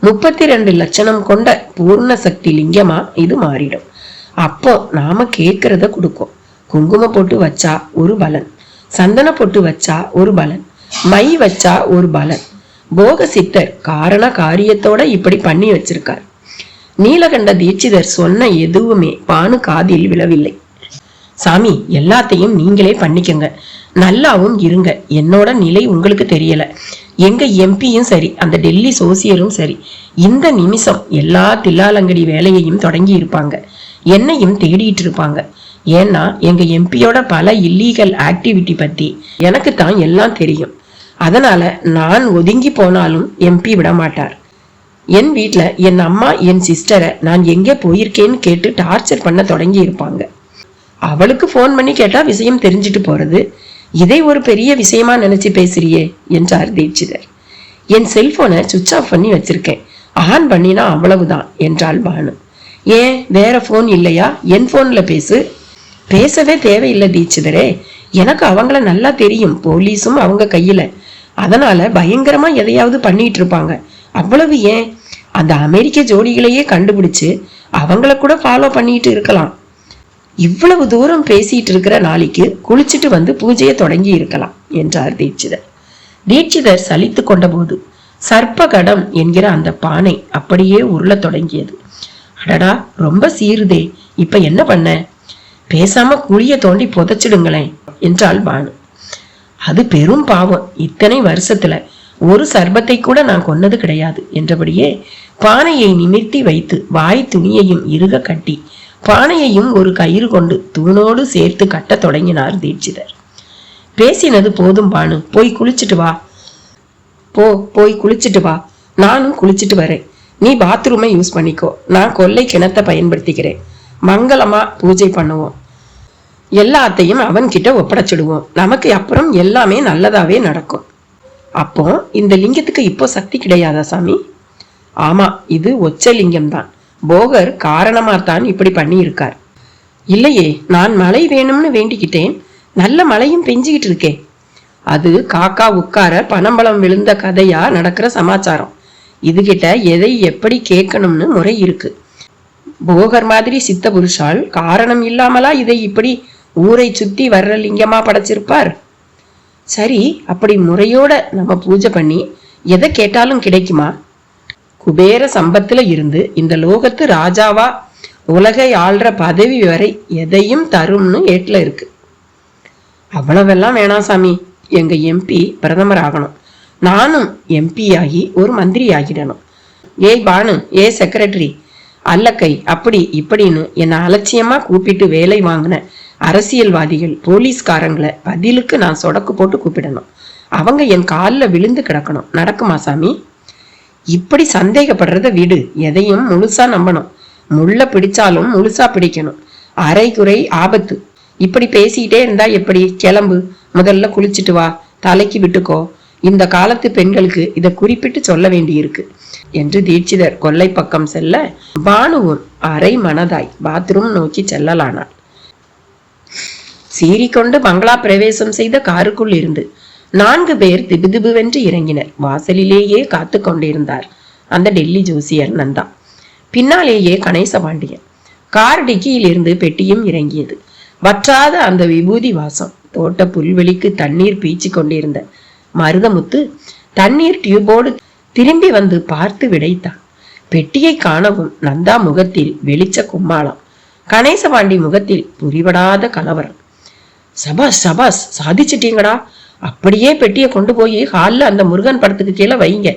32 லட்சணம் கொண்ட பூர்ண சக்தி லிங்கமா இது மாறிடும். அப்போ நாம கேட்கறத கொடுக்கும். குங்குமம் போட்டு வச்சா ஒரு பலன், சந்தன போட்டு வச்சா ஒரு பலன், மை வச்சா ஒரு பலன். போக சித்தர் காரண காரியத்தோட இப்படி பண்ணி வச்சிருக்கார். நீலகண்ட தீட்சிதர் சொன்ன எதுவுமே பானு காதில் விழவில்லை. சாமி, எல்லாத்தையும் நீங்களே பண்ணிக்கங்க, நல்லாவும் இருங்க. என்னோட நிலை உங்களுக்கு தெரியல. எங்க எம்பியும் சரி, அந்த டெல்லி சோசியரும் சரி, இந்த நிமிஷம் எல்லா தில்லாலங்கடி வேலையையும் தொடங்கி இருப்பாங்க, என்னையும் தேடிட்டு இருப்பாங்க. ஏன்னா எங்க எம்பியோட பல இல்லீகல் ஆக்டிவிட்டி பத்தி எனக்கு தான் எல்லாம் தெரியும். அதனால நான் ஒதுங்கி போனாலும் எம்பி விட மாட்டார். என் வீட்டுல என் அம்மா என் சிஸ்டரை நான் எங்க போயிருக்கேன்னு கேட்டு டார்ச்சர் பண்ண தொடங்கி இருப்பாங்க. அவளுக்கு போன் பண்ணி கேட்டா விஷயம் தெரிஞ்சுட்டு போறது, இதை ஒரு பெரிய விஷயமா நினைச்சு பேசுறியே என்றார் தீட்சிதர். என் செல்போனை சுவிட்ச் ஆஃப் பண்ணி வச்சிருக்கேன், ஆன் பண்ணினா அவ்வளவுதான் என்றாள் பானு. ஏன் வேற போன் இல்லையா? என் போன்ல பேசு. பேசவே தேவையில்லை தீட்சிதரே, எனக்கு அவங்கள நல்லா தெரியும். போலீஸும் அவங்க கையில. அதனால பயங்கரமா எதையாவது பண்ணிட்டு இருப்பாங்க. அவ்வளவு ஏன், அந்த அமெரிக்க ஜோடிகளையே கண்டுபிடிச்சு அவங்கள கூட ஃபாலோ பண்ணிட்டு இருக்கலாம். இவ்வளவு தூரம் பேசிட்டு இருக்கிற நாளைக்கு குளிச்சுட்டு வந்து பூஜையை தொடங்கி இருக்கலாம் என்றார் தீட்சிதர். தீட்சிதர் சலித்து கொண்ட போது சர்ப்பகடம் என்கிற அந்த பானை அப்படியே உருள தொடங்கியது. அடடா, ரொம்ப சீருதே, இப்ப என்ன பண்ண? பேசாம குழிய தோண்டி புதைச்சிடுங்களேன் என்றாள் பானு. அது பெரும் பாவம், இத்தனை வருஷத்துல ஒரு சர்பத்தை கூட நான் கொன்னது கிடையாது என்றபடியே பானையை நிமிர்த்தி வைத்து வாய் துணியையும் இறுக கட்டி பானையையும் ஒரு கயிறு கொண்டு தூணோடு சேர்த்து கட்ட தொடங்கினார் தீட்சிதர். பேசினது போதும் பானு, போய் குளிச்சுட்டு வா. போய் குளிச்சுட்டு வா. நானும் குளிச்சுட்டு வரேன். நீ பாத்ரூமை யூஸ் பண்ணிக்கோ, நான் கொல்லை கிணத்தை பயன்படுத்திக்கிறேன். மங்களமா பூஜை பண்ணுவோம், எல்லாத்தையும் அவன்கிட்ட ஒப்படைச்சிடுவோம். நமக்கு அப்புறம் எல்லாமே நல்லதாவே நடக்கும். அப்போ இந்த லிங்கத்துக்கு இப்போ சக்தி கிடையாதா சாமி? ஆமா, இது ஒச்ச லிங்கம் தான். போகர் காரணமாத்தான் இப்படி பண்ணி இருக்கார். இல்லையே, நான் மழை வேணும்னு வேண்டிக்கிட்டேன், நல்ல மழையும் பெஞ்சுக்கிட்டு இருக்கேன். அது காக்கா உட்கார பனம்பழம் விழுந்த கதையா நடக்கிற சமாச்சாரம். இதுகிட்ட எதை எப்படி கேட்கணும்னு முறை இருக்கு. போகர் மாதிரி சித்த புருஷால் காரணம் இல்லாமலா இதை இப்படி ஊரை சுத்தி வர்ற லிங்கமா படைச்சிருப்பார்? சரி, அப்படி முறையோட நம்ம பூஜை பண்ணி எதை கேட்டாலும் கிடைக்குமா? குபேர சம்பத்துல இருந்து இந்த லோகத்து ராஜாவா உலகை ஆள்ற பதவி வரை எதையும் தரும்னு ஏட்ல இருக்கு. அவ்வளவெல்லாம் வேணாம் சாமி, எங்க எம்பி பிரதமர் ஆகணும், நானும் எம்பி ஆகி ஒரு மந்திரி ஆகிடணும். ஏய் பானு, ஏ செக்ரட்டரி, அல்லக்கை, அப்படி இப்படின்னு என்னை அலட்சியமா கூப்பிட்டு வேலை வாங்கின அரசியல்வாதிகள் போலீஸ்காரங்களை பதிலுக்கு நான் சொடக்கு போட்டு கூப்பிடணும். அவங்க என் காலில் விழுந்து கிடக்கணும். நடக்குமா சாமி? இப்படி சந்தேகப்படுறத விடு, எதையும் முழுசா நம்பணும். முள்ள பிடிச்சாலும் முழுசா பிடிக்கணும். அரை குறை ஆபத்து. இப்படி பேசிக்கிட்டே இருந்தா எப்படி? கிளம்பு, முதல்ல குளிச்சுட்டு வா, தலைக்கு விட்டுக்கோ. இந்த காலத்து பெண்களுக்கு இதை குறிப்பிட்டு சொல்ல வேண்டியிருக்கு என்று தீட்சிதர் கொல்லை பக்கம் செல்ல பானுவும் அரை மனதாய் பாத்ரூம் நோக்கி செல்லலானாள். சீறிக்கொண்டு பங்களா பிரவேசம் செய்த காருக்குள் இருந்து 4 பேர் திபுதிபுவென்று இறங்கினர். வாசலிலேயே காத்து கொண்டிருந்தார் அந்த டெல்லி ஜோசியர் நந்தா. பின்னாலேயே கணேசபாண்டியன். கார் டிக்கியில் இருந்து பெட்டியும் இறங்கியது. வற்றாத அந்த விபூதி வாசம். தோட்ட புல்வெளிக்கு தண்ணீர் பீச்சி கொண்டிருந்த மருதமுத்து தண்ணீர் டியூபோடு திரும்பி வந்து பார்த்து விடைத்தான். பெட்டியை காணவும் நந்தா முகத்தில் வெளிச்ச கும்மாளம், கணேசபாண்டி முகத்தில் புரிவடாத கலவரம். சபாஸ் சபாஸ், சாதிச்சிட்டீங்கடா, அப்படியே பெட்டியை கொண்டு போய் ஹாலில் அந்த முருகன் படத்துக்கு கீழே வைங்க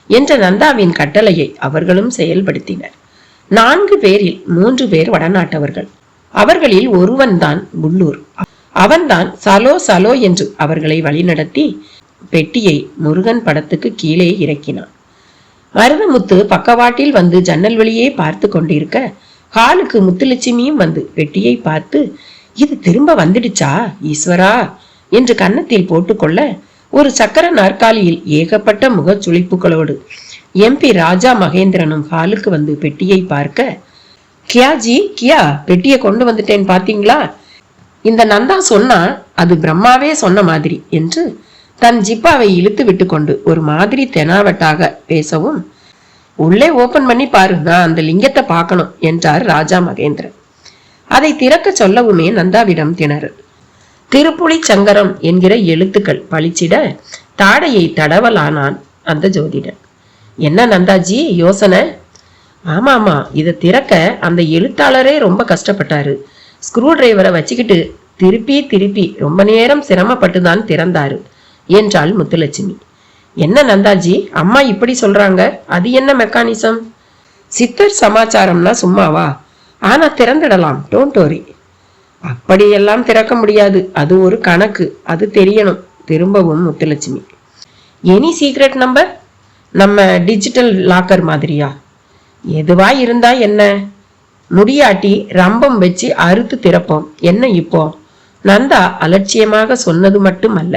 என்ற நந்தாவின் கட்டளையை அவர்களும் செயல்படுத்தினர். 4 பேரில் 3 பேர் வடநாட்டவர்கள். அவர்களில் ஒருவன் தான் புல்லூர். அவன்தான் சலோ சலோ என்று அவர்களை வழிநடத்தி பெட்டியை முருகன் படத்துக்கு கீழே இறக்கினான். மருதமுத்து பக்கவாட்டில் வந்து ஜன்னல் வழியே பார்த்து கொண்டிருக்க ஹாலுக்கு முத்துலட்சுமியும் வந்து பெட்டியை பார்த்து, இது திரும்ப வந்துடுச்சா ஈஸ்வரா என்று கன்னத்தில் போட்டுக்கொள்ள, ஒரு சக்கர நாற்காலியில் ஏகப்பட்ட முகச்சுளிப்புகளோடு எம்பி ராஜா மகேந்திரனும் ஹாலுக்கு வந்து பெட்டியை பார்க்க, கியா ஜி கியா, பெட்டியை கொண்டு வந்துட்டேன் பாத்தீங்களா? இந்த நந்தா சொன்னா அது பிரம்மாவே சொன்ன மாதிரி என்று தன் ஜிப்பாவை இழுத்து விட்டு கொண்டு ஒரு மாதிரி தெனாவட்டாக பேசவும், உள்ளே ஓபன் பண்ணி பாரு, நான் அந்த லிங்கத்தை பார்க்கணும் என்றார் ராஜா மகேந்திரன். அதை திறக்க சொல்லவுமே நந்தாவிடம் திணறு. திருப்புளி சங்கரம் என்கிற எழுத்துக்கள் பளிச்சிட தாடையை தடவலானான் அந்த ஜோதிடன். என்ன நந்தாஜி யோசனை? ஆமாமா, இதை திறக்க அந்த எழுத்தாளரே ரொம்ப கஷ்டப்பட்டாரு. ஸ்க்ரூ டிரைவரை வச்சுக்கிட்டு திருப்பி திருப்பி ரொம்ப நேரம் சிரமப்பட்டுதான் திறந்தாரு என்றாள் முத்துலட்சுமி. என்ன நந்தாஜி, அம்மா இப்படி சொல்றாங்க, அது என்ன மெக்கானிசம்? சித்தர் சமாச்சாரம்னா சும்மாவா? ஆனா திறந்துடலாம், டோன்ட் வரி. அப்படியெல்லாம் திறக்க முடியாது, அது ஒரு கணக்கு, அது தெரியணும். திரும்பவும் முத்துலட்சுமி. Any secret number? நம்ம டிஜிட்டல் லாக்கர் மாதிரியா? எதுவா இருந்தா என்ன? முடியாட்டி ரம்பம் வச்சு அறுத்து திறப்போம், என்ன இப்போ? நந்தா அலட்சியமாக சொன்னது மட்டும் அல்ல.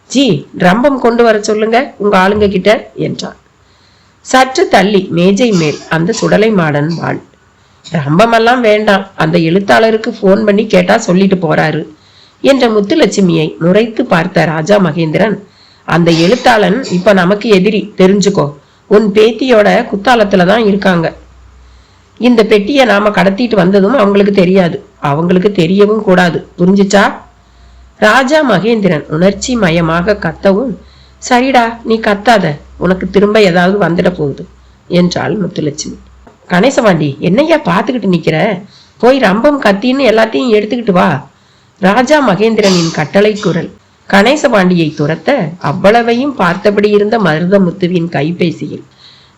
ஜி, ரம்பம் கொண்டு வர சொல்லுங்க உங்க ஆளுங்க கிட்ட என்றான். சற்று தள்ளி மேஜை மேல் அந்த சுடலை மாடன் வாழ். ரம்பமெல்லாம் வேண்டாம், அந்த எழுத்தாளருக்கு போன் பண்ணி கேட்டா சொல்லிட்டு போறாரு என்ற முத்துலட்சுமியை முறைத்து பார்த்த ராஜா மகேந்திரன் அந்த எழுத்தாளன் இப்ப நமக்கு எதிரி, தெரிஞ்சுக்கோ. உன் பேத்தியோட குத்தாலத்துலதான் இருக்காங்க. இந்த பெட்டியை நாம கடத்திட்டு வந்ததும் அவங்களுக்கு தெரியாது, அவங்களுக்கு தெரியவும் கூடாது, புரிஞ்சுச்சா? ராஜா மகேந்திரன் உணர்ச்சி மயமாக கத்தவும், சரிடா நீ கத்தாத, உனக்கு திரும்ப ஏதாவது வந்துட போகுது என்றாள் முத்துலட்சுமி. கணேசபாண்டி, என்னையா பாத்துக்கிட்டு நிக்கிற? போய் ரம்பம் கத்தின்னு எல்லாத்தையும் எடுத்துக்கிட்டு வா. ராஜா மகேந்திரனின் கட்டளை குரல் கணேசபாண்டியை துரத்த அவ்வளவையும் பார்த்தபடி இருந்த மருதமுத்துவின் கைபேசியில்,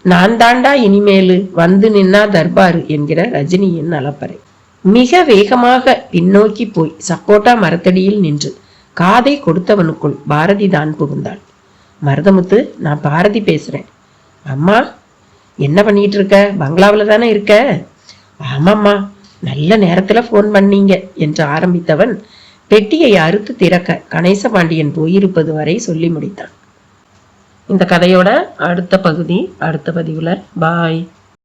நான் தாண்டா இனிமேலு வந்து நின்னா தர்பாரு என்கிற ரஜினியின் அலப்பறை. மிக வேகமாக பின்னோக்கி போய் சப்போட்டா மரத்தடியில் நின்று காதை கொடுத்தவனுக்குள் பாரதி தான் புகுந்தாள். மருதமுத்து, நான் பாரதி பேசுறேன். அம்மா, என்ன பண்ணிட்டு இருக்க? பங்களாவில தானே இருக்க? ஆமாம்மா, நல்ல நேரத்துல போன் பண்ணீங்க என்று ஆரம்பித்தவன் பெட்டியை அறுத்து திறக்க கணேசபாண்டியன் போயிருப்பது வரை சொல்லி முடித்தான். இந்த கதையோட அடுத்த பகுதி அடுத்த பதிவுல. பாய்.